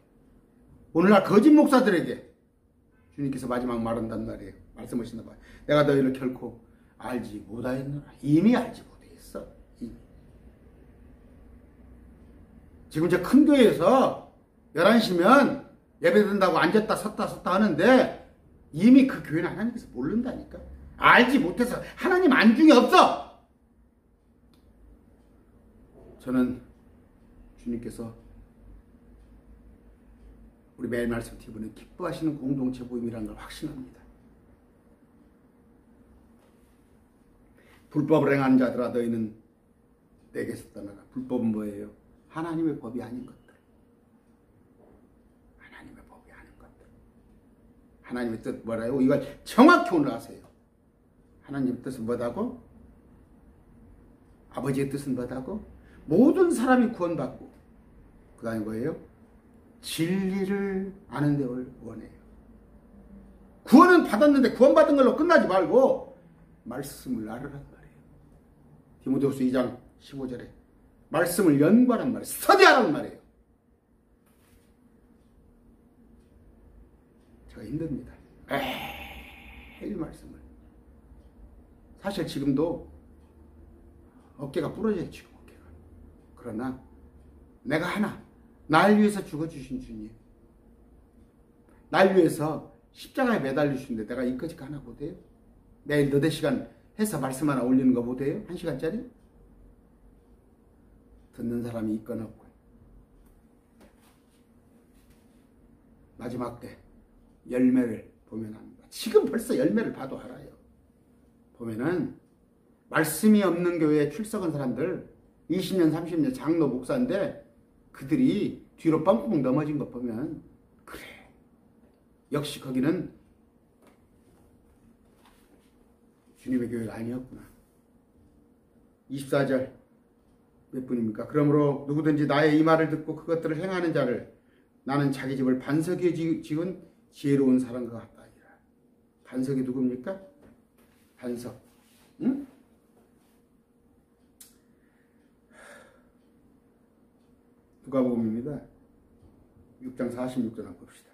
오늘날 거짓 목사들에게 주님께서 마지막 말한단 말이에요. 말씀하시나 봐요. 내가 너희를 결코 알지 못하였노라. 이미 알지 못했어. 지금 저 큰 교회에서 11시면 예배 드린다고 앉았다 섰다 하는데 이미 그 교회는 하나님께서 모른다니까. 알지 못해서 하나님 안중에 없어. 저는 주님께서 우리 매일 말씀 TV는 기뻐하시는 공동체 모임이라는 걸 확신합니다. 불법을 행하는 자들아 너희는 내게서 떠나라. 불법은 뭐예요? 하나님의 법이 아닌 것들. 하나님의 법이 아닌 것들. 하나님의 뜻 뭐라요? 이걸 정확히 오늘 아세요. 하나님의 뜻은 뭐다고? 아버지의 뜻은 뭐다고? 모든 사람이 구원받고 그 다음에 뭐예요? 진리를 아는 데를 원해요. 구원은 받았는데 구원받은 걸로 끝나지 말고 말씀을 알으란 말이에요. 디모데후서 2장 15절에 말씀을 연구하란 말이에요. 스터디하란 말이에요. 제가 힘듭니다. 매일 말씀을. 사실 지금도 어깨가 부러져요. 지금 어깨가. 그러나 내가 하나 날 위해서 죽어주신 주님, 날 위해서 십자가에 매달리시는데 내가 이까지 가나 보대요? 매일 너댓 시간 해서 말씀 하나 올리는 거 보대요? 1시간짜리? 듣는 사람이 있건 없건 마지막 때 열매를 보면 합니다. 지금 벌써 열매를 봐도 알아요. 보면은 말씀이 없는 교회에 출석한 사람들 20년 30년 장로 목사인데 그들이 뒤로 뻥뻥 넘어진 것 보면 그래 역시 거기는 주님의 교회가 아니었구나. 24절 몇 분입니까? 그러므로 누구든지 나의 이 말을 듣고 그것들을 행하는 자를 나는 자기 집을 반석에 지은 지혜로운 사람과 같다 하니라. 반석이 누굽니까? 반석. 응? 누가복음입니다. 6장 46절 한번 봅시다.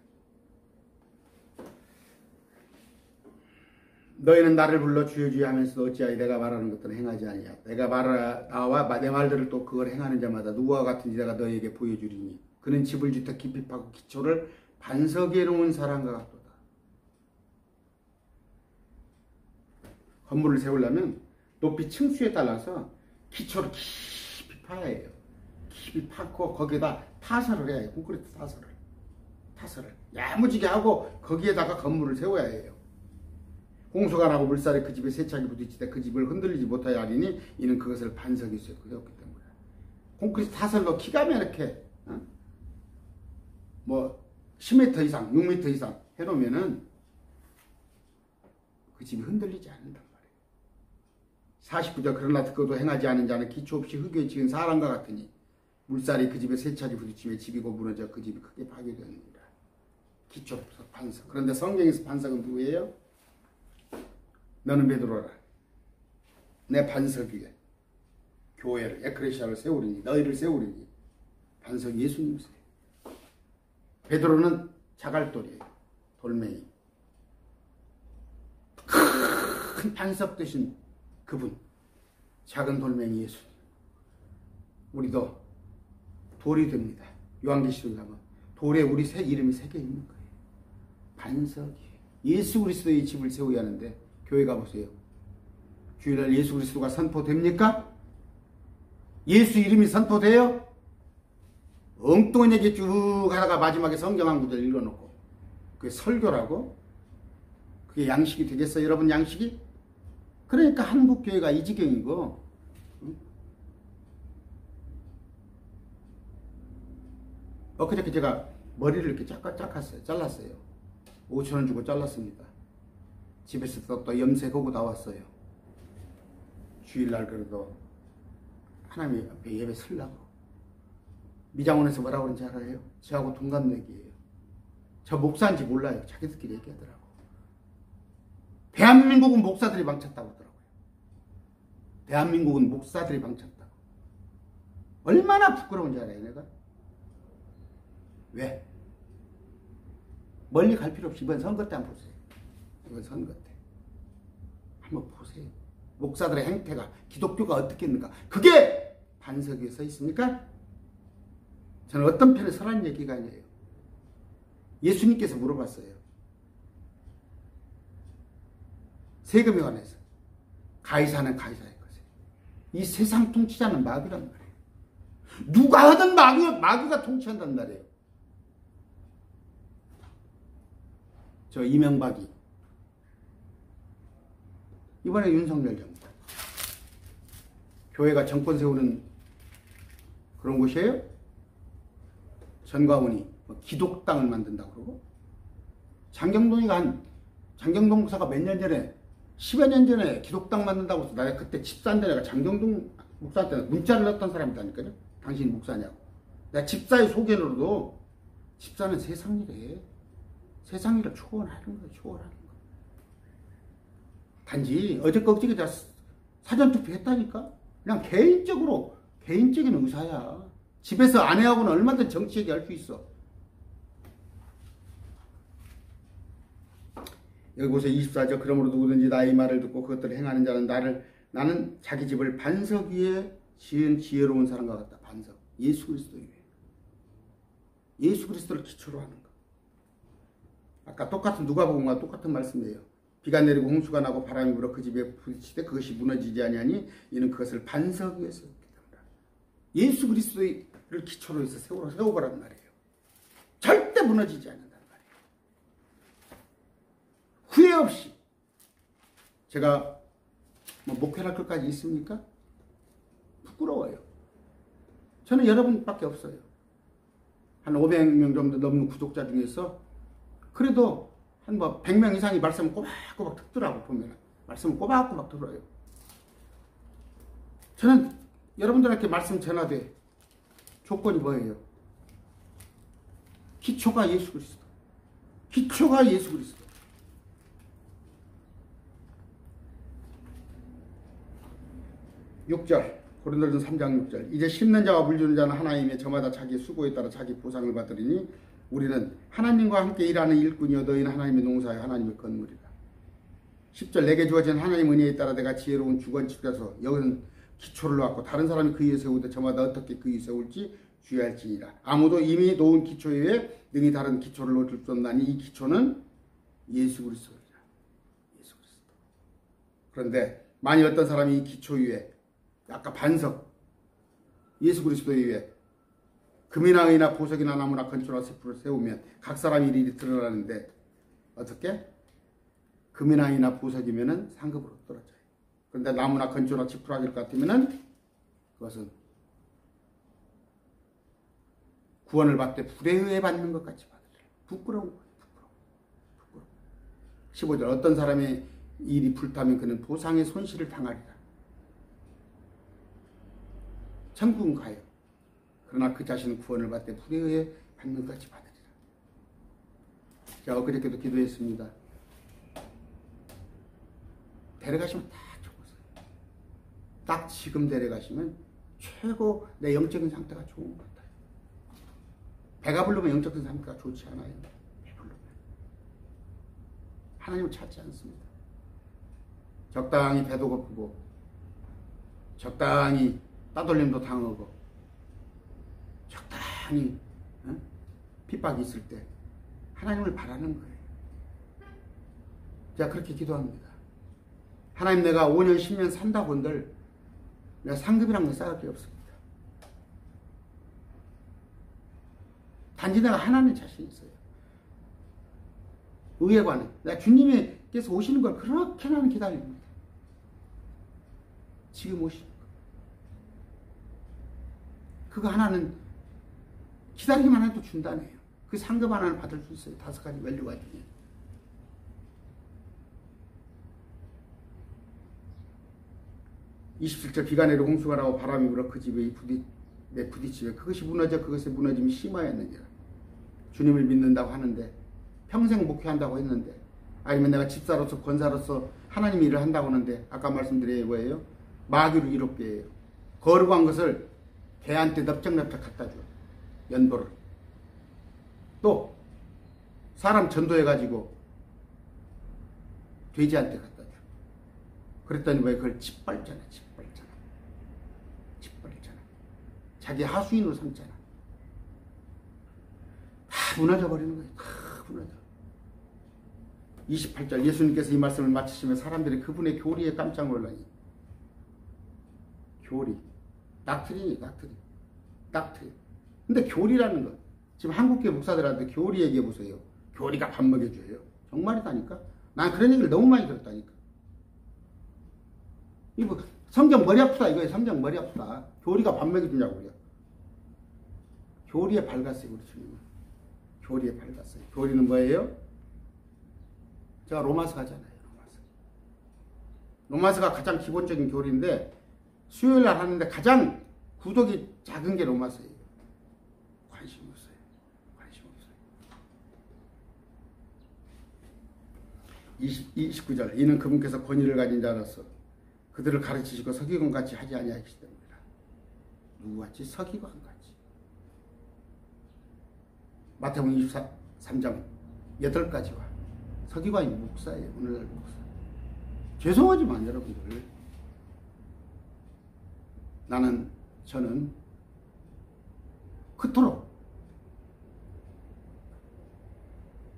너희는 나를 불러 주여 주여 하면서도 어찌하여 내가 말하는 것들은 행하지 아니냐. 내가 나와 내 말들을 또 그걸 행하는 자마다 누구와 같은지 내가 너희에게 보여주리니 그는 집을 짓다 깊이 파고 기초를 반석에 놓은 사람과 같도다. 건물을 세우려면 높이 층수에 따라서 기초를 깊이 파야 해요. 깊이 파고 거기에다 타설을 해야 해요. 콘크리트 타설을 야무지게 하고 거기에다가 건물을 세워야 해요. 홍수가 나고 물살에 그 집에 세차게 부딪히되 그 집을 흔들리지 못하여 하리니 이는 그것을 반석이 세웠기 때문이다. 콘크리트 타설로 기가 막히게 뭐 10m 이상 6m 이상 해놓으면은 그 집이 흔들리지 않는단 말이에요. 49절 그러나 듣고도 행하지 않은 자는 기초 없이 흙에 지은 사람과 같으니 물살이 그 집에 세차게 부딪히며 집이 곧 무너져 그 집이 크게 파괴되느니라. 기초 없어 반석. 그런데 성경에서 반석은 누구예요? 너는 베드로라. 내 반석 위에 교회를 에크레시아를 세우리니 너희를 세우리니 반석 예수님이세요. 베드로는 자갈돌이에요. 돌멩이. 큰 반석 되신 그분. 작은 돌멩이 예수님. 우리도 돌이 됩니다. 요한계시록 가면 돌에 우리 새 이름이 새겨 있는 거예요. 반석이. 예수 그리스도의 집을 세워야 하는데 교회 가보세요. 주일날 예수 그리스도가 선포됩니까? 예수 이름이 선포돼요? 엉뚱한 얘기 쭉 하다가 마지막에 성경 한 구절 읽어놓고 그게 설교라고? 그게 양식이 되겠어요? 여러분 양식이? 그러니까 한국교회가 이 지경이고 엊그저께 제가 머리를 이렇게 잘랐어요. 5,000원 주고 잘랐습니다. 집에서 또 염색하고 나왔어요. 주일날 그래도 하나님 앞에 예배 쓰려고. 미장원에서 뭐라고 그런지 알아요? 저하고 동갑내기예요. 저 목사인지 몰라요. 자기들끼리 얘기하더라고. 대한민국은 목사들이 망쳤다고 하더라고요. 대한민국은 목사들이 망쳤다고. 얼마나 부끄러운지 알아요, 내가? 왜? 멀리 갈 필요 없이 이번 선거 때 한번 보세요. 이번 선거 때. 한번 보세요. 목사들의 행태가, 기독교가 어떻게 있는가. 그게 반석 위에 서 있습니까? 저는 어떤 편에 서라는 얘기가 아니에요. 예수님께서 물어봤어요. 세금에 관해서. 가이사는 가이사의 것이에요. 이 세상 통치자는 마귀란 말이에요. 누가 하든 마귀가 통치한단 말이에요. 저 이명박이 이번에 윤석열 정부 교회가 정권 세우는 그런 곳이에요? 전광훈이 기독당을 만든다고 그러고 장경동 목사가 몇 년 전에 10여 년 전에 기독당 만든다고 해서 내가 그때 집사인데 내가 장경동 목사한테 문자를 넣었던 사람이다니까요. 당신이 목사냐고. 내가 집사의 소견으로도 집사는 세상 일에 세상 일을 초월하는 거예요. 초월하는 거. 단지 어저께 사전투표 했다니까. 그냥 개인적인 의사야. 집에서 아내하고는 얼마든 정치 얘기할 수 있어. 여기 보세요. 24절. 그러므로 누구든지 나의 말을 듣고 그것들을 행하는 자는 나는 자기 집을 반석 위에 지은 지혜로운 사람과 같다. 반석. 예수 그리스도 위에. 예수 그리스도를 기초로 하는 거. 아까 똑같은 누가복음과 똑같은 말씀이에요. 비가 내리고 홍수가 나고 바람이 불어 그 집에 부딪히되 그것이 무너지지 아니하니 이는 그것을 반석 위에 세웠기 때문이다. 예수 그리스도를 기초로 해서 세워보란 말이에요. 절대 무너지지 않는단 말이에요. 후회 없이. 제가 목회를 할 것까지 있습니까? 부끄러워요. 저는 여러분밖에 없어요. 한 500명 정도 넘는 구독자 중에서 그래도 한 100명 이상이 말씀을 꼬박꼬박 듣더라고. 보면 말씀을 꼬박꼬박 들어요. 저는 여러분들한테 말씀 전하되 조건이 뭐예요? 기초가 예수 그리스도. 기초가 예수 그리스도. 고린도전서 3장 6절. 이제 심는 자와 물 주는 자는 하나님의 저마다 자기 수고에 따라 자기 보상을 받으리니 우리는 하나님과 함께 일하는 일꾼이요 너희는 하나님의 농사요 하나님의 건물이라. 10절. 내게 주어진 하나님 은혜에 따라 내가 지혜로운 주관치려서 여기는 기초를 놓았고 다른 사람이 그 위에 세우되 저마다 어떻게 그 위에 세울지 주의할지니라. 아무도 이미 놓은 기초 외에 능히 다른 기초를 놓을 수 없나니 이 기초는 예수 그리스도이라. 예수 그리스도. 그런데 만일 어떤 사람이 이 기초 위에 아까 반석 예수 그리스도 위에 금이나 의나 보석이나 나무나 건초나 쇠풀을 세우면 각 사람이 일일이 드러나는데 어떻게? 금이나 의나 보석이면은 상급으로 떨어져요. 그런데 나무나 건초나 지푸라기 같으면은 그것은 구원을 받되 불에 의해 받는 것 같이 받으리라. 부끄러운 거예요. 부끄러워. 15절. 어떤 사람의 일이 불타면 그는 보상의 손실을 당하리라. 천국은 가요. 그러나 그 자신은 구원을 받되 불에 의해 받는 것 같이 받으리라. 제가 엊그저께도 기도했습니다. 데려가시면 딱 좋았어요. 딱 지금 데려가시면 최고 내 영적인 상태가 좋은 것 같아요. 배가 부르면 영적인 상태가 좋지 않아요. 배부르면. 하나님을 찾지 않습니다. 적당히 배도 고프고 적당히 따돌림도 당하고 적당히 핍박이 있을 때 하나님을 바라는 거예요. 제가 그렇게 기도합니다. 하나님 내가 5년 10년 산다 본들 내가 상급이란 거 쌓을 게 없습니다. 단지 내가 하나님 자신 있어요. 의에 관해 내가 주님께서 오시는 걸 그렇게 나는 기다립니다. 지금 오시는 거. 그거 하나는 기다리기만 해도 준다네요. 그 상급 하나를 받을 수 있어요. 5가지 밸류가 중에. (27절) 비가 내리고 홍수가 나고 바람이 불어 그 집에 부딪히며 그것이 그것의 무너짐이 심하였느니라. 주님을 믿는다고 하는데 평생 목회한다고 했는데 아니면 내가 집사로서 권사로서 하나님 일을 한다고 하는데 아까 말씀드린 거예요. 마귀로 이롭게 해요. 거룩한 것을 개한테 넓적넓적 갖다 줘. 연보를. 또 사람 전도해가지고 돼지한테 갖다 줘. 그랬더니 왜 그걸 짓밟잖아. 자기 하수인으로 삼잖아. 다 무너져 버리는 거예요. 다 무너져. 28절 예수님께서 이 말씀을 마치시면 사람들이 그분의 교리에 깜짝 놀라니. 교리. 닥트린이 닥트린. 근데 교리라는 것. 지금 한국계 목사들한테 교리 얘기해 보세요. 교리가 밥 먹여줘요. 정말이다니까. 난 그런 얘기를 너무 많이 들었다니까. 이거 성경 머리 아프다 이거예요. 성경 머리 아프다. 교리가 밥 먹여주냐고 그래요. 교리에 밝았어요. 우리 주님은. 교리에 밝았어요. 교리는 뭐예요? 제가 로마서 가잖아요. 로마서가 가장 기본적인 교리인데 수요일 날 하는데 가장 구독이 작은 게 로마서예요. 관심 없어요. 29절 이는 그분께서 권위를 가진 자로서 그들을 가르치시고 서기관같이 하지 아니하시기 때문이라. 누구같이? 서기관같이. 마태복음 23장 8가지와 서기관이 목사예요. 오늘날 목사. 죄송하지만 여러분들 저는 그토록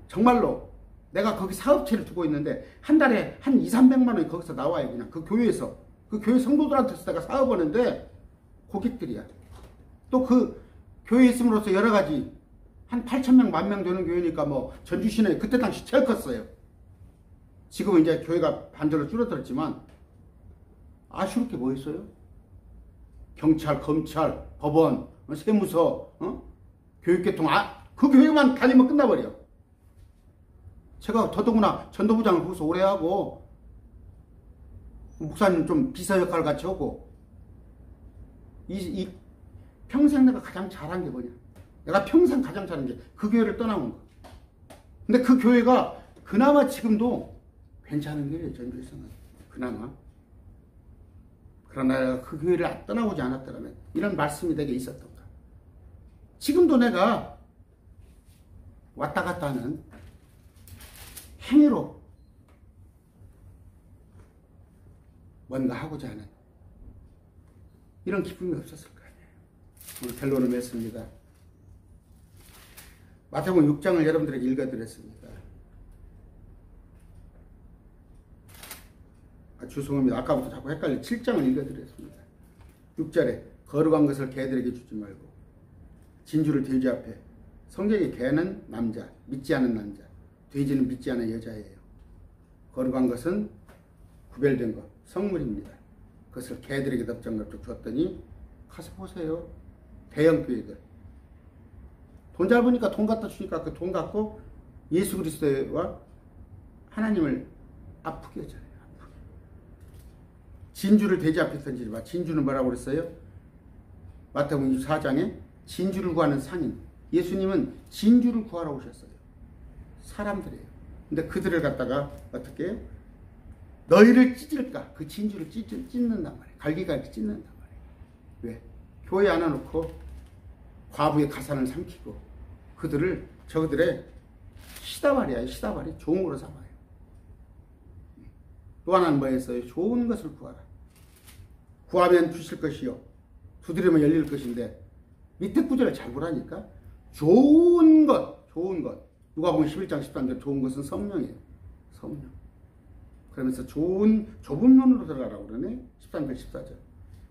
정말로 내가 거기 사업체를 두고 있는데 한 달에 한 200~300만 원이 거기서 나와요. 그냥 그 교회에서. 그 교회 성도들한테서 내가 사업하는데 고객들이야. 또 그 교회에 있음으로써 여러 가지 한 8,000명, 10,000명 되는 교회니까 뭐 전주시내 그때 당시 제일 컸어요. 지금은 이제 교회가 반절로 줄어들었지만 아쉬울 게 뭐 있어요? 경찰, 검찰, 법원, 세무서, 교육계통, 그 교회만 다니면 끝나버려. 제가 더더구나 전도부장을 거기서 오래 하고 목사님 좀 비서 역할 같이 하고 이 평생 내가 가장 잘한 게 뭐냐? 내가 평생 가장 잘한 게 그 교회를 떠나온 거. 근데 그 교회가 그나마 지금도 괜찮은 교회예요. 전주에서는 그나마. 그러나 내가 그 교회를 떠나오지 않았더라면 이런 말씀이 내게 있었던가. 지금도 내가 왔다 갔다 하는 행위로 뭔가 하고자 하는 이런 기쁨이 없었을 거 아니에요. 오늘 결론을 맺습니다. 마태복음 6장을 여러분들에게 읽어드렸습니다. 죄송합니다. 아까부터 자꾸 헷갈려. 7장을 읽어드렸습니다. 6절에 거룩한 것을 개들에게 주지 말고 진주를 돼지 앞에. 성경의 개는 남자, 믿지 않은 남자, 돼지는 믿지 않은 여자예요. 거룩한 것은 구별된 것, 성물입니다. 그것을 개들에게 넓적넓적 줬더니 가서 보세요. 대형 교회들. 돈 잘 버니까 돈 갖다 주니까 그 돈 갖고 예수 그리스도와 하나님을 아프게 하잖아요. 아프게. 진주를 돼지 앞에 던지지 마. 진주는 뭐라고 그랬어요? 마태복음 24장에 진주를 구하는 상인. 예수님은 진주를 구하러 오셨어요. 사람들이에요. 근데 그들을 갖다가 어떻게 해요? 너희를 찢을까? 그 진주를 찢는단 말이에요. 갈기갈기 찢는단 말이에요. 왜? 교회 안아놓고 과부의 가산을 삼키고 저들의 시다발이야. 시다발이 종으로 삼아요. 또 하나는 뭐였어요? 좋은 것을 구하라. 구하면 주실 것이요 두드리면 열릴 것인데 밑에 구절을 잘 보라니까 좋은 것. 누가복음 11장 13절 좋은 것은 성령이에요. 성령. 그러면서 좁은 눈으로 들어가라고 그러네. 13절 14절.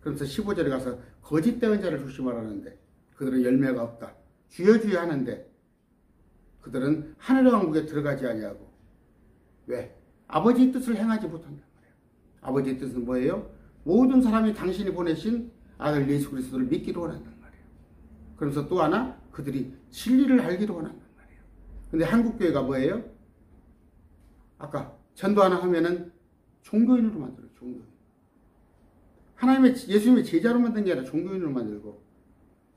그러면서 15절에 가서 거짓 대언자를 조심하라는데 그들은 열매가 없다. 주여 하는데 그들은 하늘의 왕국에 들어가지 아니하고. 왜? 아버지의 뜻을 행하지 못한단 말이에요. 아버지의 뜻은 뭐예요? 모든 사람이 당신이 보내신 아들 예수 그리스도를 믿기로 원한단 말이에요. 그러면서 또 하나 그들이 진리를 알기로 원한단 말이에요. 근데 한국교회가 뭐예요? 아까 전도 하나 하면은 종교인으로 만들어요. 종교인. 예수님의 제자로 만든 게 아니라 종교인으로 만들고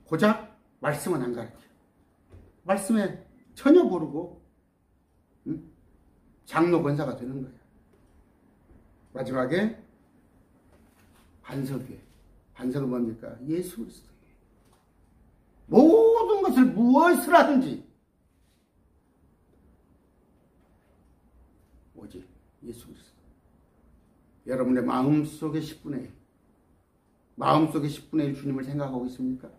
고작 말씀은 안 가르쳐. 말씀에 전혀 모르고 장로 권사가 되는 거예요. 마지막에 반석이에요. 반석은 뭡니까? 예수 그리스도예요. 무엇을 하든지 오직 예수 그리스도. 여러분의 마음속의 10분의 1, 마음속의 10분의 1 주님을 생각하고 있습니까?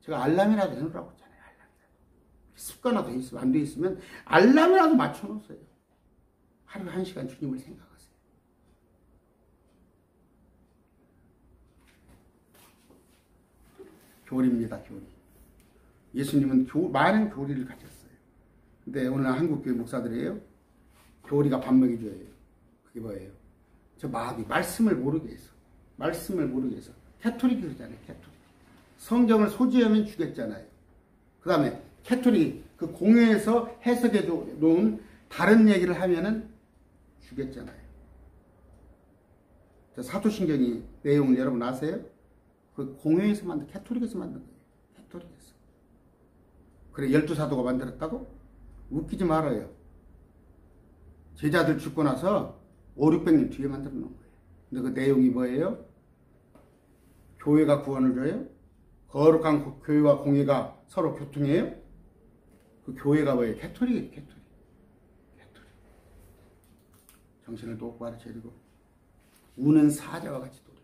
제가 알람이라도 해놓으라고 했잖아요. 알람이라도. 습관화도 있으면 안 돼 있으면 알람이라도 맞춰놓으세요. 하루에 1시간 주님을 생각하세요. 교리입니다. 교리. 예수님은 많은 교리를 가졌어요. 근데 오늘 한국교회 목사들이에요. 교리가 밥 먹이줘예요. 그게 뭐예요? 저 마귀, 말씀을 모르게 해서. 말씀을 모르게 해서. 캐토릭이 그러잖아요. 캐토릭. 성경을 소지하면 주겠잖아요. 그 다음에 캐토릭, 그 공회에서 해석해 놓은 다른 얘기를 하면은 주겠잖아요. 사도신경이 내용을 여러분 아세요? 그 공회에서 만든, 캐토릭에서 만든 거예요. 캐토릭에서. 그래, 12사도가 만들었다고? 웃기지 말아요. 제자들 죽고 나서 500~600년 뒤에 만들어 놓은 거예요. 근데 그 내용이 뭐예요? 교회가 구원을 줘요? 거룩한 교회와 공회가 서로 교통해요? 그 교회가 뭐예요? 캐토릭이에요. 캐토릭. 정신을 똑바로 차리고 우는 사자와 같이 돌아.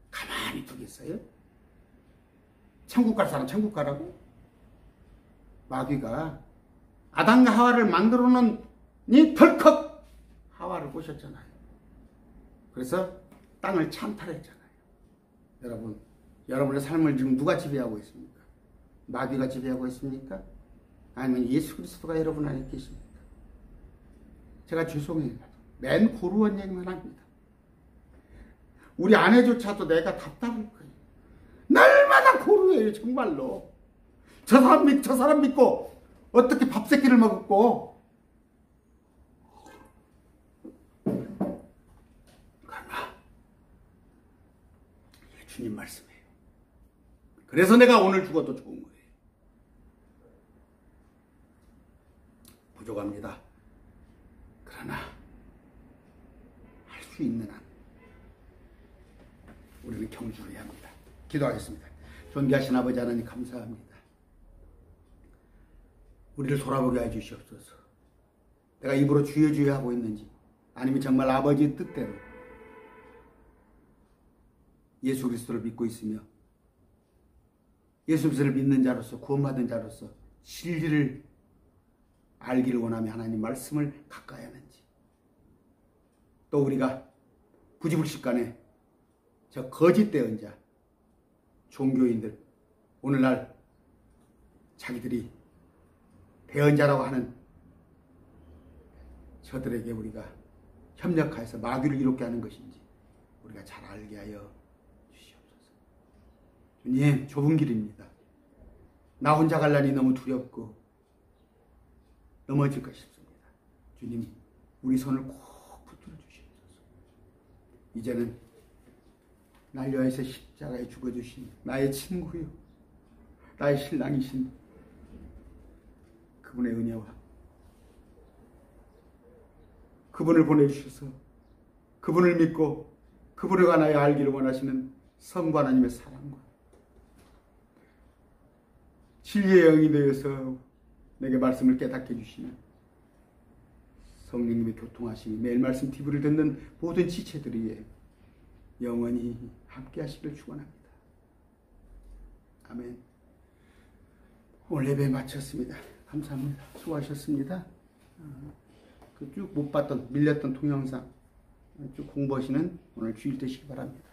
가만히 두겠어요? 천국 갈 사람 천국 가라고? 마귀가 아담과 하와를 만들어 놓니 덜컥 하와를 꼬셨잖아요. 그래서 땅을 찬탈했잖아요. 여러분의 삶을 지금 누가 지배하고 있습니까? 마귀가 지배하고 있습니까? 아니면 예수 그리스도가 여러분 안에 계십니까? 제가 죄송해요. 맨 고루한 얘기만 합니다. 우리 아내조차도 내가 답답할 거예요. 날마다 고루해요. 정말로. 저 사람 믿고 어떻게 밥새끼를 먹었고. 그러나 이게 주님 말씀이에요. 그래서 내가 오늘 죽어도 좋은 거예요. 부족합니다. 그러나 할 수 있는 한 우리는 경주해야 합니다. 기도하겠습니다. 존귀하신 아버지 하나님 감사합니다. 우리를 돌아보게 해주시옵소서. 내가 입으로 주여 주여 하고 있는지 아니면 정말 아버지의 뜻대로 예수 그리스도를 믿고 있으며 예수 그리스도를 믿는 자로서 구원받은 자로서 진리를 알기를 원하며 하나님 말씀을 가까이 하는지 또 우리가 부지불식간에 저 거짓된 자 종교인들 오늘날 자기들이 대언자라고 하는 저들에게 우리가 협력하여서 마귀를 이롭게 하는 것인지 우리가 잘 알게 하여 주시옵소서. 주님, 좁은 길입니다. 나 혼자 갈라니 너무 두렵고 넘어질까 싶습니다. 주님, 우리 손을 꼭 붙들어 주시옵소서. 이제는 날 위하여서 십자가에 죽어주신 나의 친구요, 나의 신랑이신 그분의 은혜와 그분을 보내주셔서 그분을 믿고 그분을 관하여 알기를 원하시는 성부 하나님의 사랑과 진리의 영이 되어서 내게 말씀을 깨닫게 해주시는 성령님의 교통하심이 매일 말씀 TV를 듣는 모든 지체들이 영원히 함께 하시기를 축원합니다. 아멘. 오늘 예배 마쳤습니다. 감사합니다. 수고하셨습니다. 쭉 못 봤던 밀렸던 동영상 쭉 공부하시는 오늘 주일 되시기 바랍니다.